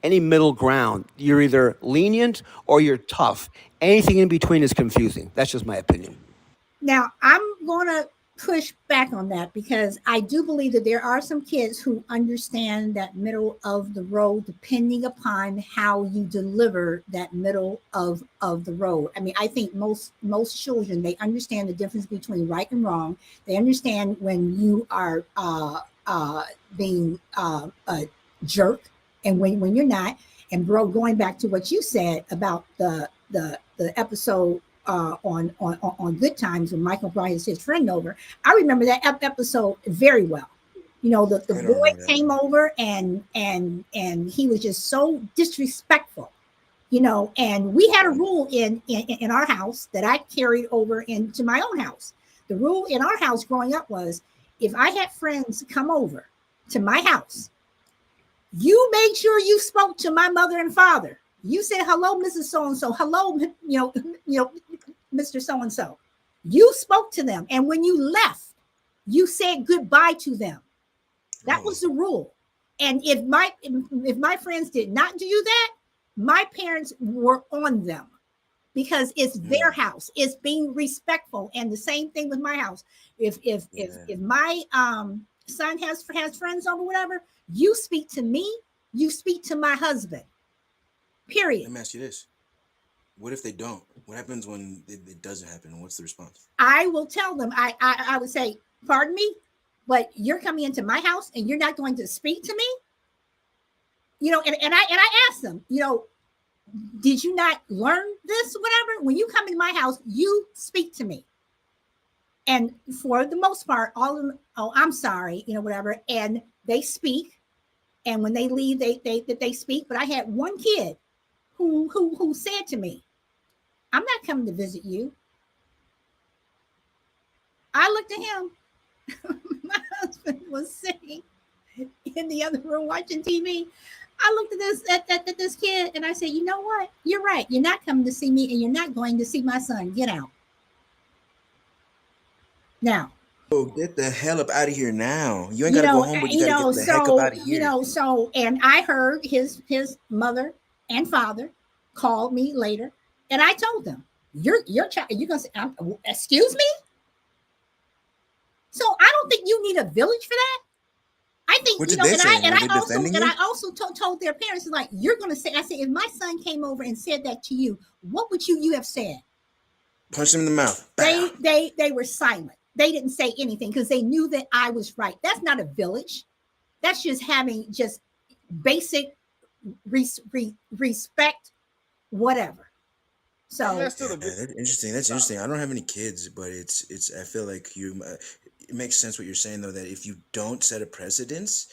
any middle ground. You're either lenient or you're tough. Anything in between is confusing. That's just my opinion. Now, I'm going to push back on that because I do believe that there are some kids who understand that middle of the road, depending upon how you deliver that middle of the road. I mean, I think most children, they understand the difference between right and wrong. They understand when you are being a jerk and when you're not. And bro, going back to what you said about the episode on Good Times when Michael brought his friend over. I remember that episode very well. You know, the I don't boy remember that came one. over and he was just so disrespectful, you know, and we had a rule in our house that I carried over into my own house. The rule in our house growing up was if I had friends come over to my house, you made sure you spoke to my mother and father. You said hello, Mrs. So and so. Hello, Mr. So and so. You spoke to them, and when you left, you said goodbye to them. That was Oh, the rule. And if my friends did not do that, my parents were on them because it's their mm, house. It's being respectful, and the same thing with my house. If yeah. my son has friends over, whatever, you speak to me. You speak to my husband. Period. Let me ask you this: what if they don't? What happens when it doesn't happen? What's the response? I will tell them. I would say, pardon me, but you're coming into my house and you're not going to speak to me. You know, and I asked them, you know, did you not learn this? Whatever. When you come in my house, you speak to me. And for the most part, all of them, oh, I'm sorry, you know, whatever. And they speak. And when they leave, they speak. But I had one kid who said to me, I'm not coming to visit you. I looked at him. My husband was sitting in the other room watching TV. I looked at this kid and I said, you know what? You're right. You're not coming to see me and you're not going to see my son. Get out. Now, Oh, get the hell up out of here now. You ain't gotta go home, but you gotta get the heck up out of here. And I heard his mother and father called me later, and I told them, your child, you're gonna say, excuse me. So I don't think you need a village for that. I think What did they say? Were they defending and you? I also told their parents, like, you're gonna say, I said, if my son came over and said that to you, what would you have said? Punch him in the mouth. They were silent. They didn't say anything because they knew that I was right. That's not a village. That's just having just basic respect, whatever. So that's interesting. That's interesting. I don't have any kids, but it's. I feel like you. It makes sense what you're saying though. That if you don't set a precedence,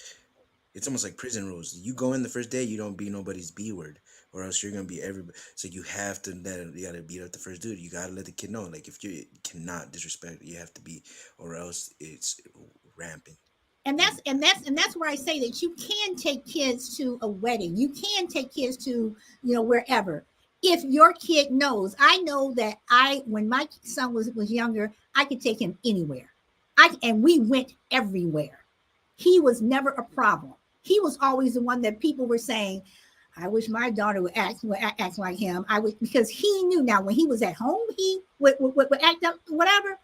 it's almost like prison rules. You go in the first day, you don't be nobody's B word, or else you're gonna be everybody. So you have to you gotta beat up the first dude. You gotta let the kid know, like if you cannot disrespect, you have to be, or else it's rampant. And that's where I say that you can take kids to a wedding. You can take kids to wherever. If your kid knows, I know that when my son was younger, I could take him anywhere. And we went everywhere. He was never a problem. He was always the one that people were saying, I wish my daughter would act like him. Because he knew. Now when he was at home, he would act up whatever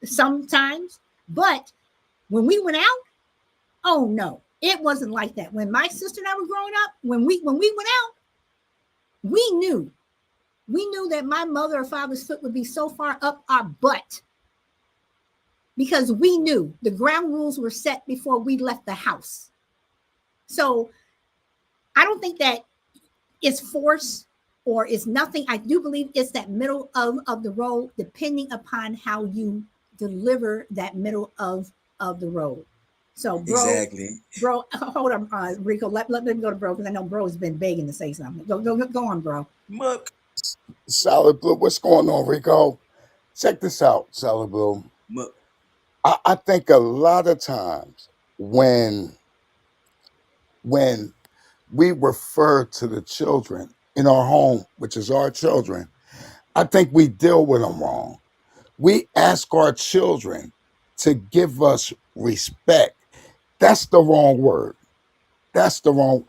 sometimes. But when we went out, oh no, it wasn't like that. When my sister and I were growing up, when we went out, we knew that my mother or father's foot would be so far up our butt, because we knew the ground rules were set before we left the house. So I don't think that it's force or it's nothing. I do believe it's that middle of the road, depending upon how you deliver that middle of the road. So bro, hold on, Rico. Let me go to bro, because I know bro has been begging to say something. Go on, bro. Muck. Solid Blue, what's going on, Rico? Check this out, Solid Blue. Muck. I think a lot of times when we refer to the children in our home, which is our children, I think we deal with them wrong. We ask our children to give us respect. That's the wrong word. That's the wrong.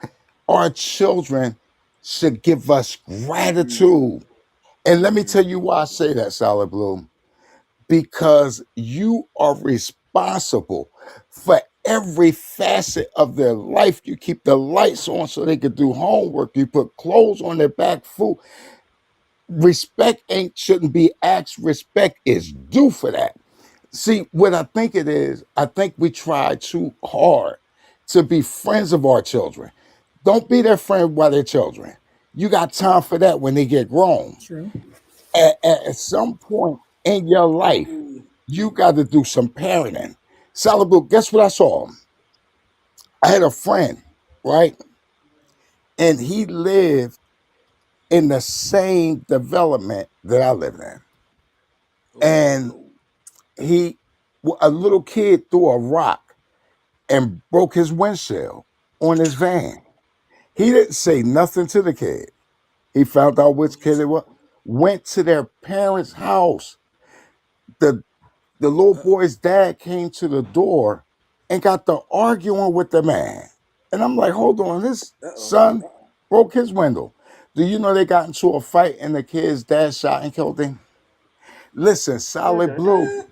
Our children should give us gratitude. And let me tell you why I say that, Solid Blue. Because you are responsible for every facet of their life. You keep the lights on so they can do homework. You put clothes on their back, food. Respect shouldn't be asked. Respect is due for that. See, what I think it is, I think we try too hard to be friends of our children. Don't be their friend while they're children. You got time for that when they get grown. True. At some point in your life, you got to do some parenting. Salibu, guess what I saw? I had a friend, right? And he lived in the same development that I lived in. And a little kid threw a rock and broke his windshield on his van. He didn't say nothing to the kid. He found out which kid it was, went to their parents' house. The the little boy's dad came to the door and got to arguing with the man. And I'm like, hold on, his son broke his window. Do you know they got into a fight and the kid's dad shot and killed him? Listen, Solid Blue,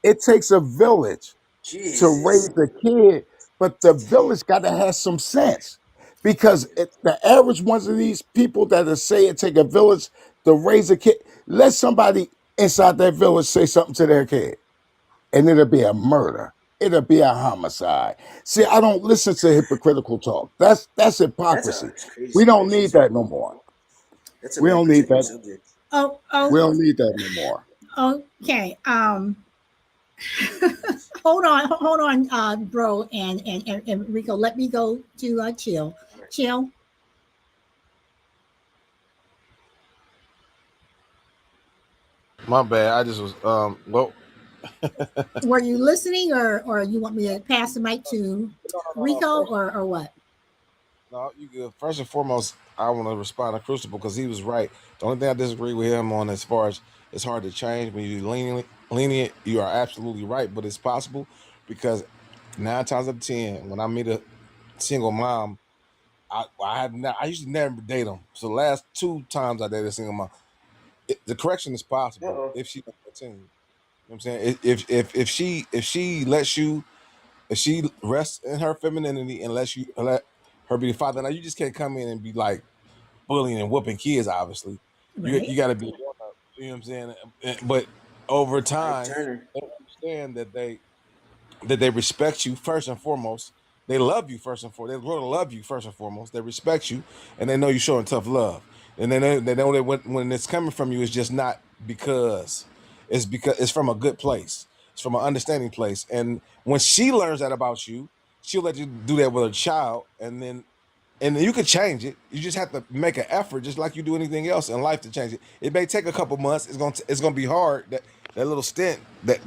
it takes a village to raise Jesus. a kid, but the village got to have some sense. Because the average ones of these people that are say it take a village to raise a kid, let somebody inside that village say something to their kid, and it'll be a murder. It'll be a homicide. See, I don't listen to hypocritical talk. That's hypocrisy. That's crazy We don't situation. need that no more. That's a We very don't need protected that. subject. We don't need that no more. Okay. Hold on, bro, and Rico. Let me go to Chill. Chill. My bad. I just was well. Were you listening, or you want me to pass the mic to No. Rico, or what? No, you good. First and foremost, I want to respond to Crucible because he was right. The only thing I disagree with him on, as far as it's hard to change when you lenient, lenient, you are absolutely right, but it's possible because 9 times out of 10, when I meet a single mom, I usually never date them. So the last 2 times I dated a single mom, the correction is possible Uh-oh. if she doesn't continue. You know what I'm saying? If she lets you, if she rests in her femininity and lets you let her be the father, now you just can't come in and be like bullying and whooping kids. Obviously, you Right. got to be, you know what I'm saying. But over Ike time, Turner. they understand that they respect you first and foremost. They love you first and foremost. They're going to love you first and foremost. They respect you, and they know you're showing tough love. And they know that when it's coming from you, it's just not because it's from a good place. It's from an understanding place. And when she learns that about you, she'll let you do that with her child, and you could change it. You just have to make an effort, just like you do anything else in life, to change it. It may take a couple months. It's gonna be hard. That little stint that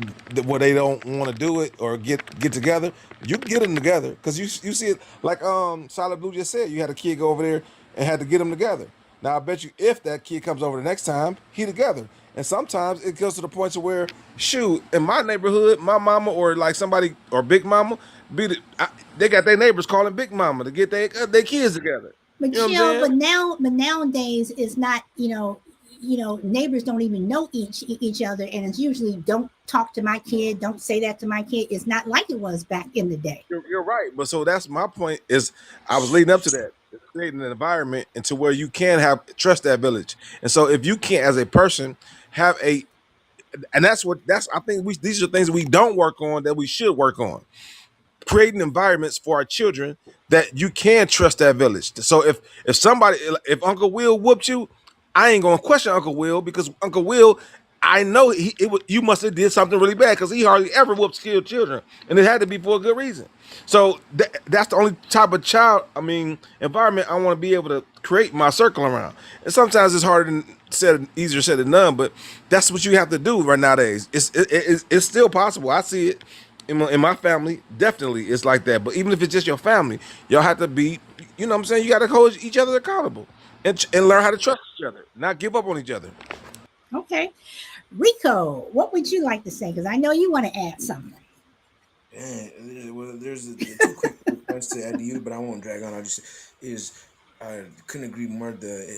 where they don't want to do it or get together. You can get them together because you see it like Solid Blue just said. You had a kid go over there and had to get them together. Now I bet you if that kid comes over the next time, he together. And sometimes it goes to the point to where, shoot, in my neighborhood, my mama or like somebody or Big Mama, they got their neighbors calling Big Mama to get their kids together. But You know what I'm chill, saying? but nowadays it's not, neighbors don't even know each other, and it's usually don't talk to my kid, don't say that to my kid. It's not like it was back in the day. You're right. But so that's my point. Is I was leading up to that, creating an environment into where you can have trust that village. And so if you can't, as a person, have a and that's I think these are things we don't work on that we should work on, creating environments for our children that you can trust that village. So if Uncle Will whooped you, I ain't gonna question Uncle Will because Uncle Will, I know you must have did something really bad because he hardly ever whoops killed children, and it had to be for a good reason. So that's the only type of environment I want to be able to create my circle around. And sometimes it's harder than easier said than done, but that's what you have to do right nowadays. It's still possible. I see it in my family, definitely it's like that. But even if it's just your family, y'all have to be, you know what I'm saying? You got to hold each other accountable and learn how to trust each other, not give up on each other. Okay. Rico, what would you like to say? Because I know you want to add something. Yeah, well, there's the two quick points to add to you, but I won't drag on. I'll just is I couldn't agree more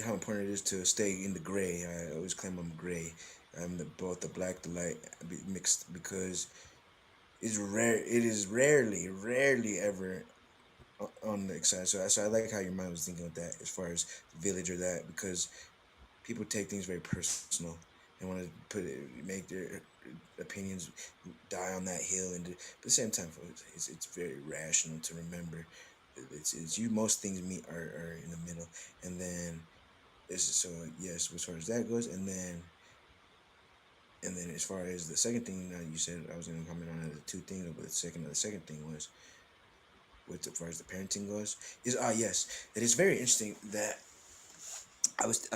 how important it is to stay in the gray. I always claim I'm gray. I'm both the black, the light mixed because it's rare. It is rarely ever on the side. So I like how your mind was thinking with that as far as village or that because people take things very personal and want to make their opinions die on that hill. And but at the same time, folks, it's very rational to remember. It's you. Most things meet are in the middle, and then so yes, as far as that goes, and then as far as the second thing that you said, I was going to comment on the two things, but the second thing was with as far as the parenting goes is yes, it is very interesting that I was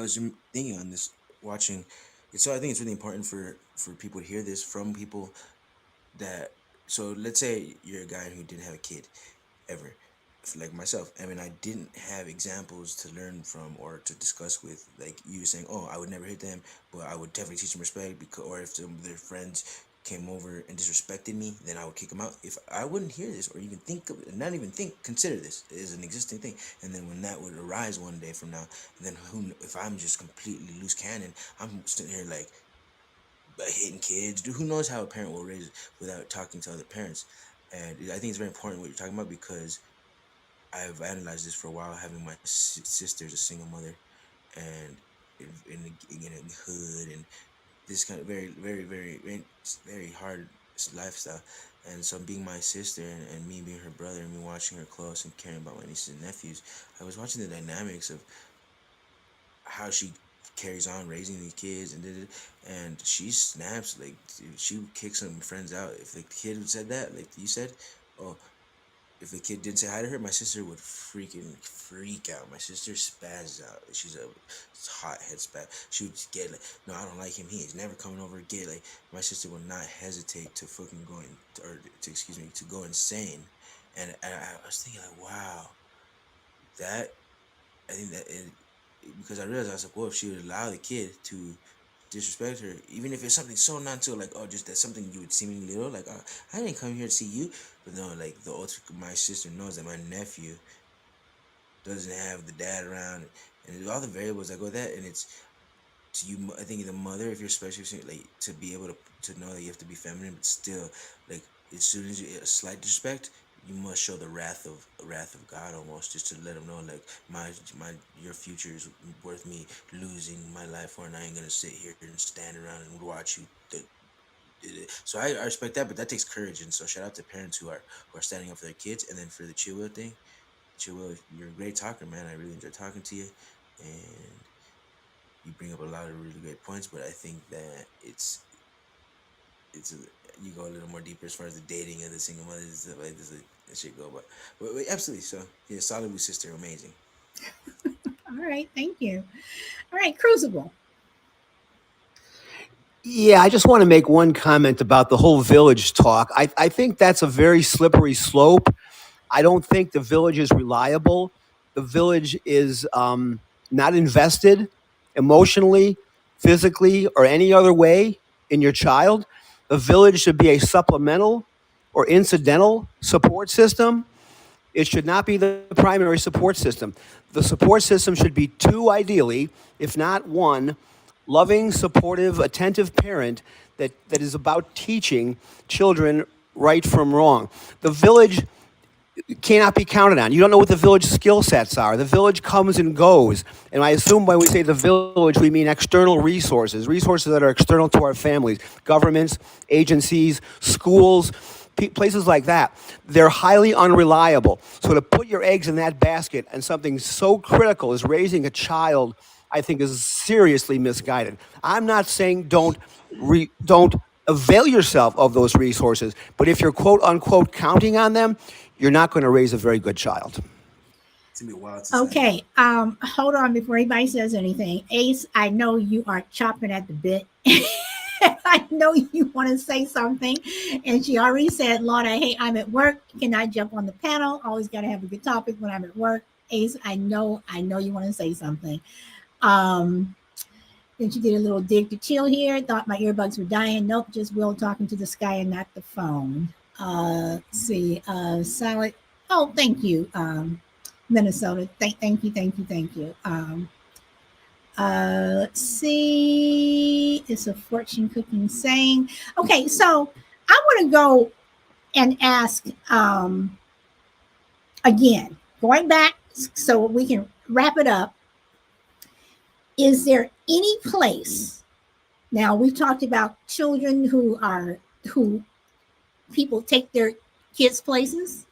thinking on this watching. So I think it's really important for people to hear this from people that. So let's say you're a guy who didn't have a kid ever, like myself. I mean, I didn't have examples to learn from or to discuss with. Like you were saying, oh, I would never hit them, but I would definitely teach them respect. Because, or if some of their friends came over and disrespected me, then I would kick them out. If I wouldn't hear this or even think of it, not even think, consider this as an existing thing, and then when that would arise one day from now, then if I'm just completely loose cannon, I'm sitting here like hitting kids. Who knows how a parent will raise without talking to other parents? And I think it's very important what you're talking about because I've analyzed this for a while, having my sister as a single mother, and in a hood, and this kind of very hard lifestyle. And so, being my sister and me being her brother, and me watching her close and caring about my nieces and nephews, I was watching the dynamics of how she carries on raising these kids and she snaps like she would kick some friends out if the kid said that like you said. Oh, if the kid didn't say hi to her, my sister would freaking freak out. My sister spazzes out. She's a hothead spaz. She would just get like, no, I don't like him. He is never coming over again. Like my sister would not hesitate to fucking go in, or to excuse me, to go insane. And I was thinking like, wow, that I think that because I realized I was like, well, if she would allow the kid to disrespect her, even if it's something so non to like, oh, just that's something you would seemingly little, like, I didn't come here to see you, but no, like my sister knows that my nephew doesn't have the dad around, and all the variables that go with that, and it's to you. I think the mother, if you're special, like to be able to know that you have to be feminine, but still, like as soon as you a slight disrespect, you must show the wrath of God almost, just to let them know like my your future is worth me losing my life for, and I ain't gonna sit here and stand around and watch you. So I respect that, but that takes courage, and so shout out to parents who are standing up for their kids, and then for the chill will thing. Chill will, you're a great talker, man. I really enjoy talking to you, and you bring up a lot of really great points, but I think that it's a, you go a little more deeper as far as the dating and the single mothers and stuff like this. That shit go, but absolutely. So yeah, solid blue sister, amazing. All right, thank you. All right, Crucible. Yeah, I just want to make one comment about the whole village talk. I think that's a very slippery slope. I don't think the village is reliable. The village is not invested emotionally, physically, or any other way in your child. The village should be a supplemental or incidental support system. It should not be the primary support system. The support system should be two, ideally, if not one, loving, supportive, attentive parent that is about teaching children right from wrong. The village cannot be counted on. You don't know what the village skill sets are. The village comes and goes. And I assume when we say the village, we mean external resources, resources that are external to our families, governments, agencies, schools, places like that. They're highly unreliable. So to put your eggs in that basket and something so critical as raising a child, I think is seriously misguided. I'm not saying don't avail yourself of those resources, but if you're quote unquote counting on them, you're not going to raise a very good child. It's gonna be a wild society. Okay, hold on before anybody says anything. Ace, I know you are chopping at the bit. I know you want to say something, and she already said, "Lord, I'm at work. Can I jump on the panel? Always got to have a good topic when I'm at work." Ace, I know you want to say something. Um, then she did a little dig to chill here. Thought my earbuds were dying. Nope, just Will talking to the sky and not the phone. Let's see, silent. Oh, thank you, Minnesota. Thank you. Let's see. It's a fortune cooking saying. Okay, so I want to go and ask again, going back so we can wrap it up. Is there any place? Now we've talked about children who people take their kids' places.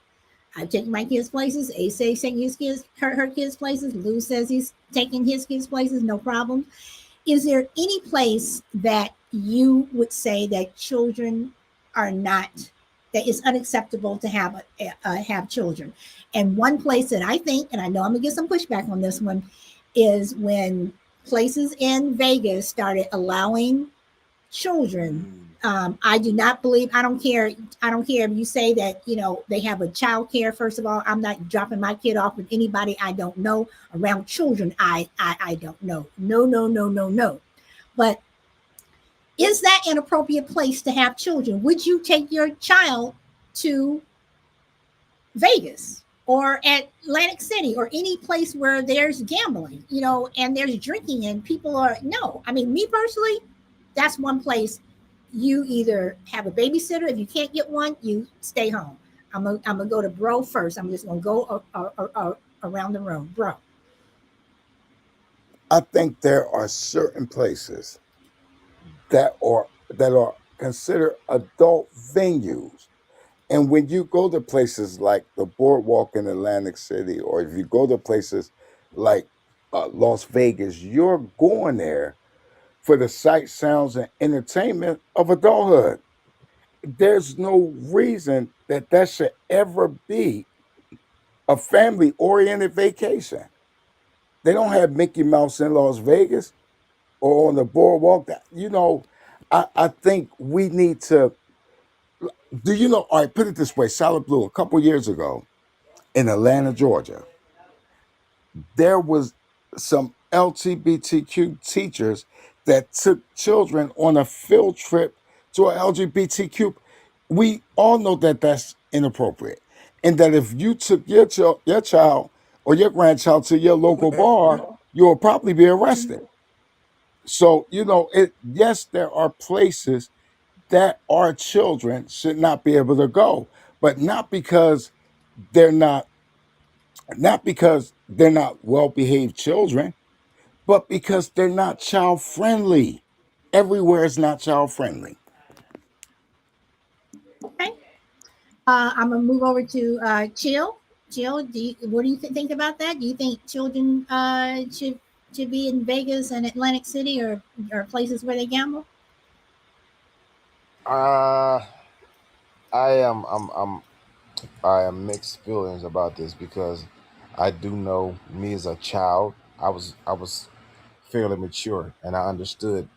I've taken my kids' places. Ace says taking his kids, her kids' places. Lou says he's taking his kids' places, no problem. Is there any place that you would say that children are not, that is unacceptable to have children? And one place that I think, and I know I'm gonna get some pushback on this one, is when places in Vegas started allowing children. I do not believe, I don't care if you say that, they have a child care. First of all, I'm not dropping my kid off with anybody I don't know. Around children, I don't know. No. But is that an appropriate place to have children? Would you take your child to Vegas or Atlantic City or any place where there's gambling, and there's drinking and people are, no. I mean, me personally, that's one place. You either have a babysitter. If you can't get one, you stay home. I'm gonna go to bro first. I'm just gonna go around the room, bro. I think there are certain places that are considered adult venues. And when you go to places like the Boardwalk in Atlantic City, or if you go to places like Las Vegas, you're going there for the sight, sounds, and entertainment of adulthood. There's no reason that should ever be a family oriented vacation. They don't have Mickey Mouse in Las Vegas or on the boardwalk. I think we need to. Do you know? All right, put it this way: Solid Blue. A couple years ago in Atlanta, Georgia, there was some LGBTQ teachers that took children on a field trip to a LGBTQ. We all know that that's inappropriate, and that if you took your child or your grandchild to your local bar, you will probably be arrested. So it. Yes, there are places that our children should not be able to go, but they're not not because they're not well behaved children, but because they're not child friendly. Everywhere is not child friendly. Okay. I'm gonna move over to Chill. Chill, what do you think about that? Do you think children should be in Vegas and Atlantic City or places where they gamble? Uh, I am I am mixed feelings about this because I do know me as a child, I was fairly mature and I understood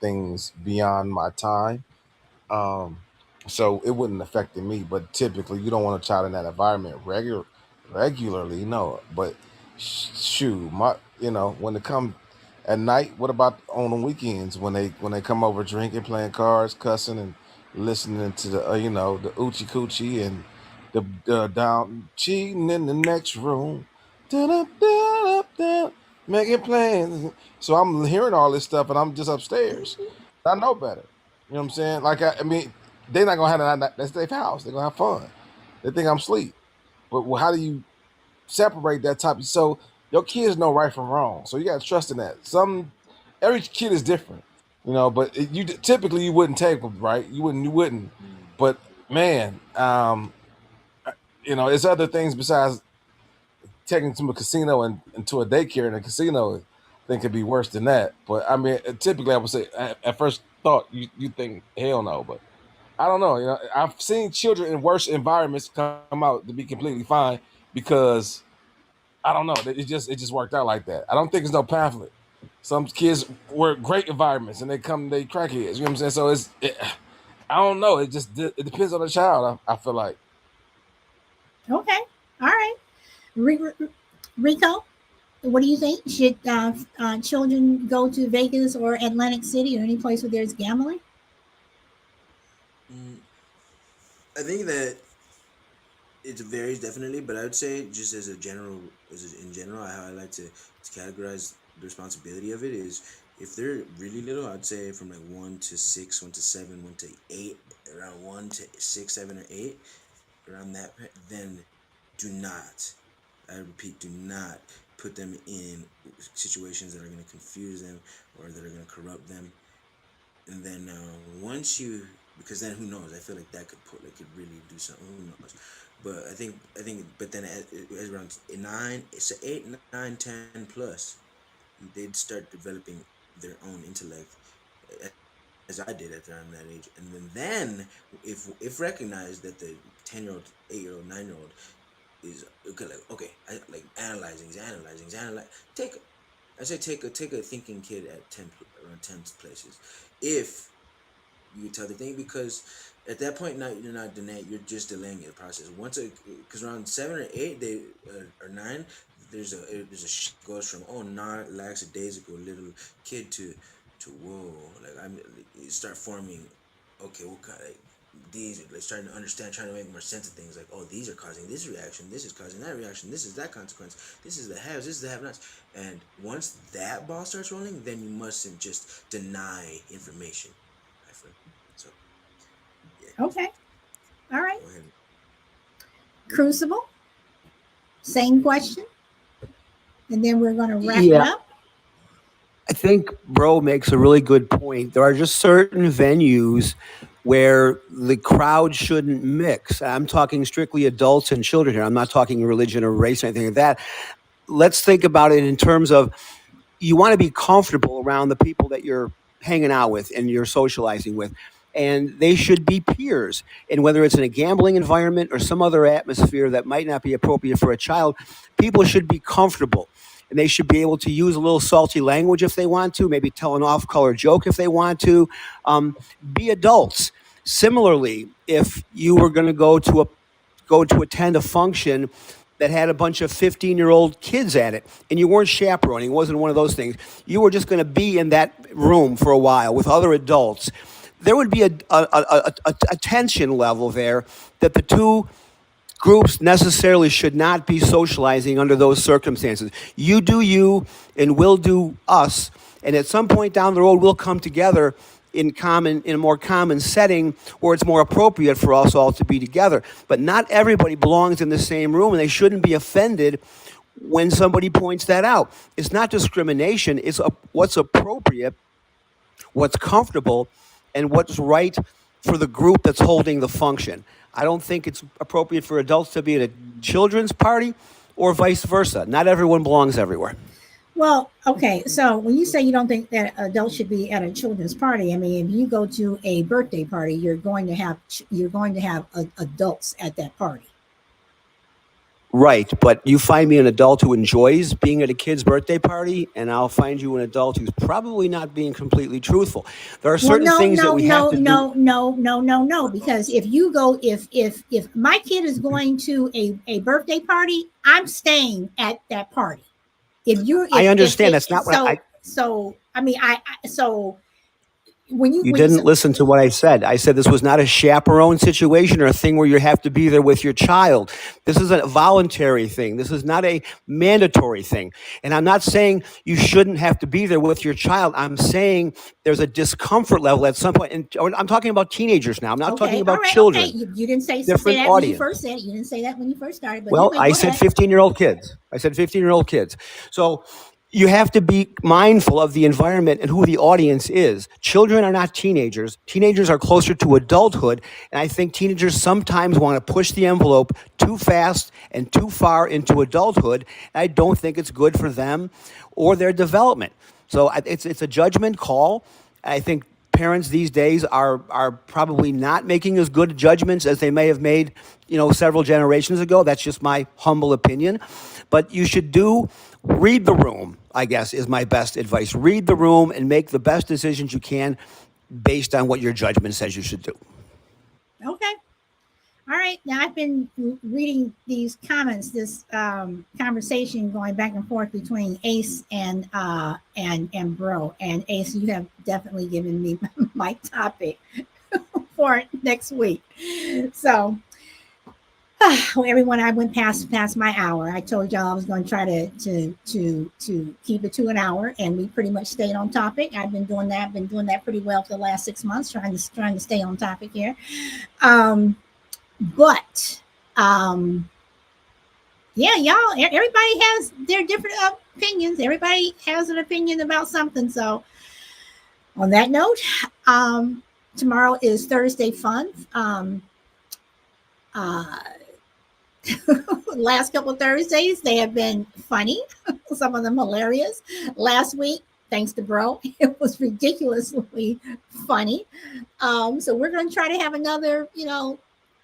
things beyond my time. Um, so it wouldn't affect me. But typically, you don't want a child in that environment regularly. No, but shoot, when they come at night, what about on the weekends when they come over drinking, playing cards, cussing, and listening to the the oochie coochie and the down cheating in the next room, da-da-da-da-da, making plans. So I'm hearing all this stuff and I'm just upstairs. I know better. You know what I'm saying? Like I mean, they're not gonna have that's their house. They're gonna have fun. They think I'm asleep. But how do you separate that type? So your kids know right from wrong. So you gotta trust in that. Every kid is different, But typically you wouldn't take them, right? You wouldn't. But man, it's other things besides taking to a casino and to a daycare in a casino. I think could be worse than that. But I mean, typically I would say at first thought you think hell no, but I don't know. I've seen children in worse environments come out to be completely fine because I don't know. It just worked out like that. I don't think it's no pamphlet. Some kids were great environments and they crackheads. You know what I'm saying? So I don't know. It depends on the child. I feel like. Okay. All right. Rico, what do you think? Should children go to Vegas or Atlantic City or any place where there's gambling? Mm, I think that it varies definitely, but I would say just as a general, in general, how I like to categorize the responsibility of it is if they're really little, I'd say from like 1 to 6, 1 to 7, 1 to 8, around 1 to 6, 7, or 8, around that, then do not, I repeat, do not put them in situations that are going to confuse them or that are going to corrupt them. And then once you, because then who knows? I feel like that could really do something. Who knows? But but then at around 9, it's 8, 9, 10 plus, they'd start developing their own intellect, as I did at around that age. And then if recognized that the 10-year old, 8-year old, 9-year old is okay, like analyzing, he's analyzing. I say take a thinking kid at around 10 places. If you tell the thing, because at that point now you're not denying, you're just delaying the process. Because around 7 or 8, they or 9, goes from, oh, not lackadaisical little kid to whoa, like you start forming, okay, what kind, like these, like starting to understand, trying to make more sense of things, like, oh, these are causing this reaction, this is causing that reaction, this is that consequence, this is the haves, this is the have-nots. And once that ball starts rolling, then you mustn't just deny information, I feel. So yeah, Okay. All right. go ahead. Crucible, same question. And then we're going to wrap it Yeah, up. I think Bro makes a really good point. There are just certain venues where the crowd shouldn't mix. I'm talking strictly adults and children here. I'm not talking religion or race or anything like that. Let's think about it in terms of you want to be comfortable around the people that you're hanging out with and you're socializing with. And they should be peers. And whether it's in a gambling environment or some other atmosphere that might not be appropriate for a child, people should be comfortable. And they should be able to use a little salty language if they want to, maybe tell an off color joke if they want to. Um, be adults. Similarly, if you were going to go to attend a function that had a bunch of 15-year-old kids at it, and you weren't chaperoning. It wasn't one of those things. You were just going to be in that room for a while with other adults. There would be a tension level there that the two groups necessarily should not be socializing under those circumstances. You do you, and we'll do us. And at some point down the road, we'll come together in a more common setting where it's more appropriate for us all to be together. But not everybody belongs in the same room, and they shouldn't be offended when somebody points that out. It's not discrimination. It's what's appropriate, what's comfortable, and what's right for the group that's holding the function. I don't think it's appropriate for adults to be at a children's party or vice versa. Not everyone belongs everywhere. Well, okay. So when you say you don't think that adults should be at a children's party, I mean, if you go to a birthday party, you're going to have adults at that party. Right, but you find me an adult who enjoys being at a kid's birthday party, and I'll find you an adult who's probably not being completely truthful. There are certain things that we have to do. No. Because if my kid is going to a birthday party, I'm staying at that party. I understand that's not what when you didn't listen to what I said. I said this was not a chaperone situation or a thing where you have to be there with your child. This is a voluntary thing. This is not a mandatory thing. And I'm not saying you shouldn't have to be there with your child. I'm saying there's a discomfort level at some point. And I'm talking about teenagers now. I'm not talking about children. Okay. You didn't say different that audience. when you first said it. You didn't say that when you first started. But well, I said 15-year-old kids. So you have to be mindful of the environment and who the audience is. Children are not teenagers. Teenagers are closer to adulthood. And I think teenagers sometimes want to push the envelope too fast and too far into adulthood. I don't think it's good for them or their development. So it's a judgment call. I think parents these days are probably not making as good judgments as they may have made, several generations ago. That's just my humble opinion. But you should read the room, I guess, is my best advice. Read the room and make the best decisions you can based on what your judgment says you should do. Okay. All right. Now I've been reading these comments, this conversation going back and forth between Ace and Bro. And Ace, you have definitely given me my topic for next week. So everyone, I went past my hour. I told y'all I was going to try to keep it to an hour, and we pretty much stayed on topic. I've been doing that. Been doing that pretty well for the last 6 months, trying to stay on topic here. But yeah, y'all. Everybody has their different opinions. Everybody has an opinion about something. So, on that note, tomorrow is Thursday Fun. Last couple of Thursdays, they have been funny. Some of them hilarious. Last week, thanks to Bro, it was ridiculously funny. So we're going to try to have another,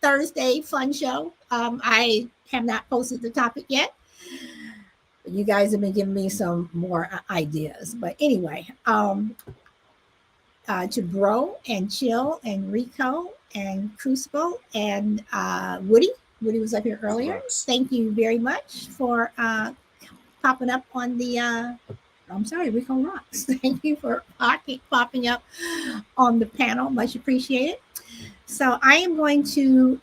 Thursday fun show. I have not posted the topic yet. But you guys have been giving me some more ideas. But anyway, to Bro and Chill and Rico and Crucible and Woody. Woody was up here earlier. Thank you very much for popping up on the I'm sorry, Rico Rocks. Thank you for popping up on the panel. Much appreciated. So I am going to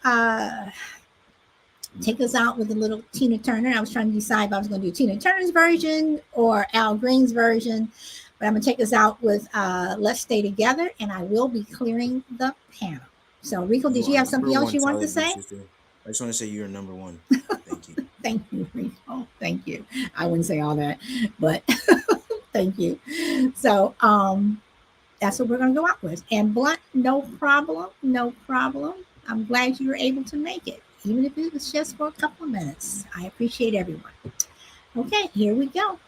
take us out with a little Tina Turner. I was trying to decide if I was going to do Tina Turner's version or Al Green's version, but I'm going to take us out with Let's Stay Together, and I will be clearing the panel. So Rico, did you have something else you wanted to say? I just want to say you're number one. Thank you. Thank you, Rico. Thank you. I wouldn't say all that, but thank you. So that's what we're going to go out with. And Blunt, no problem. I'm glad you were able to make it, even if it was just for a couple of minutes. I appreciate everyone. Okay, here we go.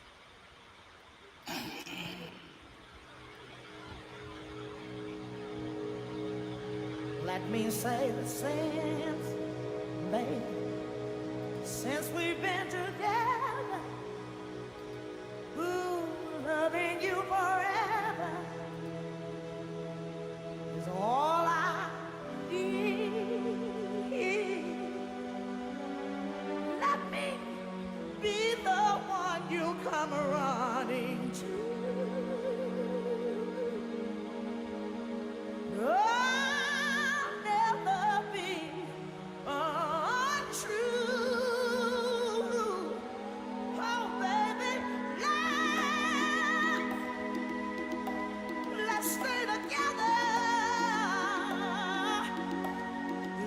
Let me say the since, baby, since we've been together, ooh, loving you forever is all I need. Let me you come running to. I'll never be untrue. Oh, baby, let's stay together.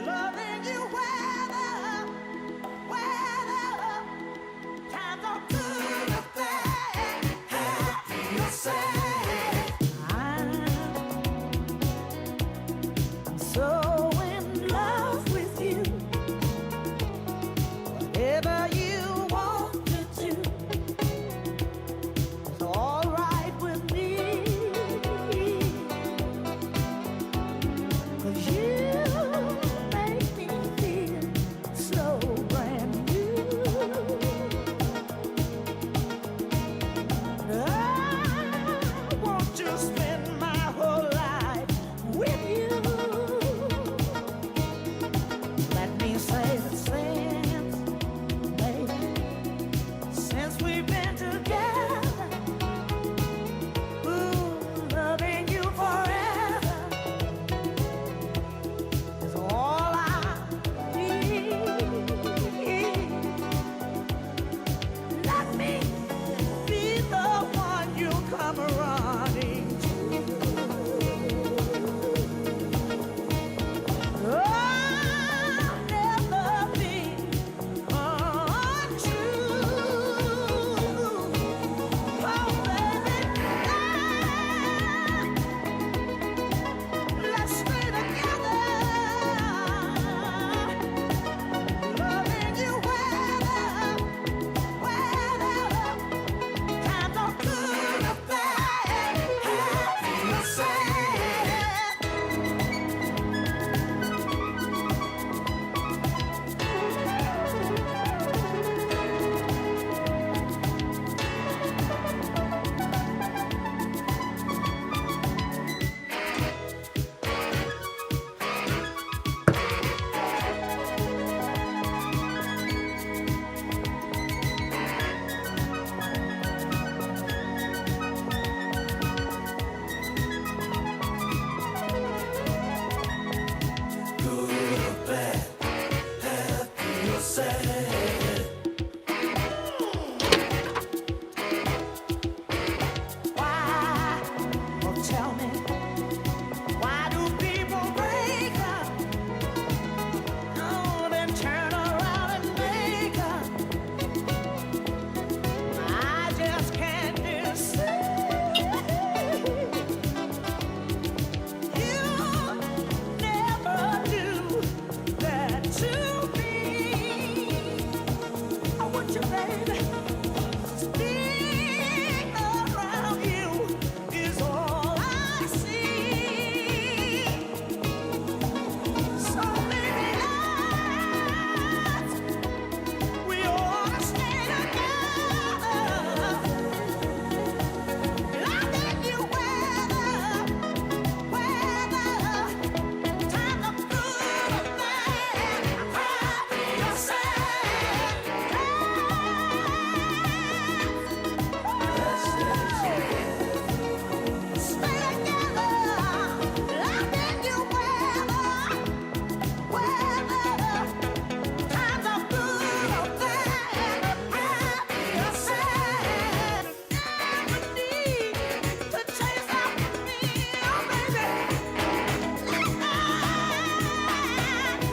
Loving you weather, times are good or bad. Happy or sad. I'm so in love with you. Whatever you want to do is all right with me. 'Cause you make me feel so brand new. I want to spend my whole life with you. Let me say that since we've been together, ooh, loving you forever is all I need. Let me be the one you come running to. I'll never be untrue. Oh, baby, let's stay together. Loving you weather, times are good or bad, happy or sad. Why? Oh, tell me, why do people break up? Oh, then turn around and make up. I just can't decide. You never do that to me. I want you, baby. Being around you is all I see. So maybe we ought to stay together. Loving you weather, times are good or bad, happy or sad. Stay together, loving you weather, times are good or bad, happy or sad. Never need to chase after me, oh baby.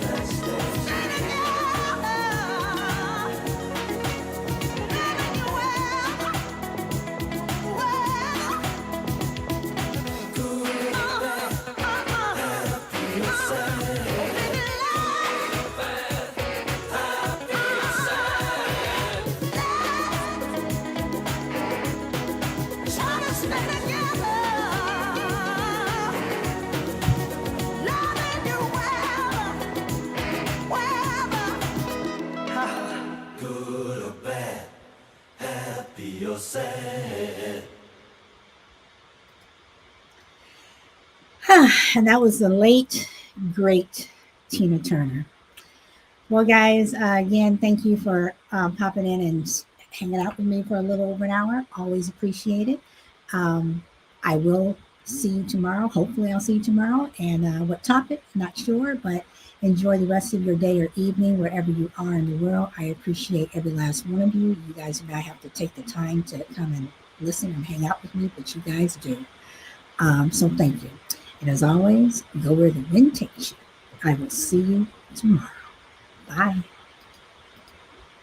Let's stay together, loving you And that was the late, great Tina Turner. Well, guys, again, thank you for popping in and hanging out with me for a little over an hour. Always appreciate it. I will see you tomorrow. Hopefully, I'll see you tomorrow. And what topic? Not sure, but enjoy the rest of your day or evening wherever you are in the world. I appreciate every last one of you. You guys do not have to take the time to come and listen and hang out with me, but you guys do. So thank you. And as always, go where the wind takes you. I will see you tomorrow. Bye.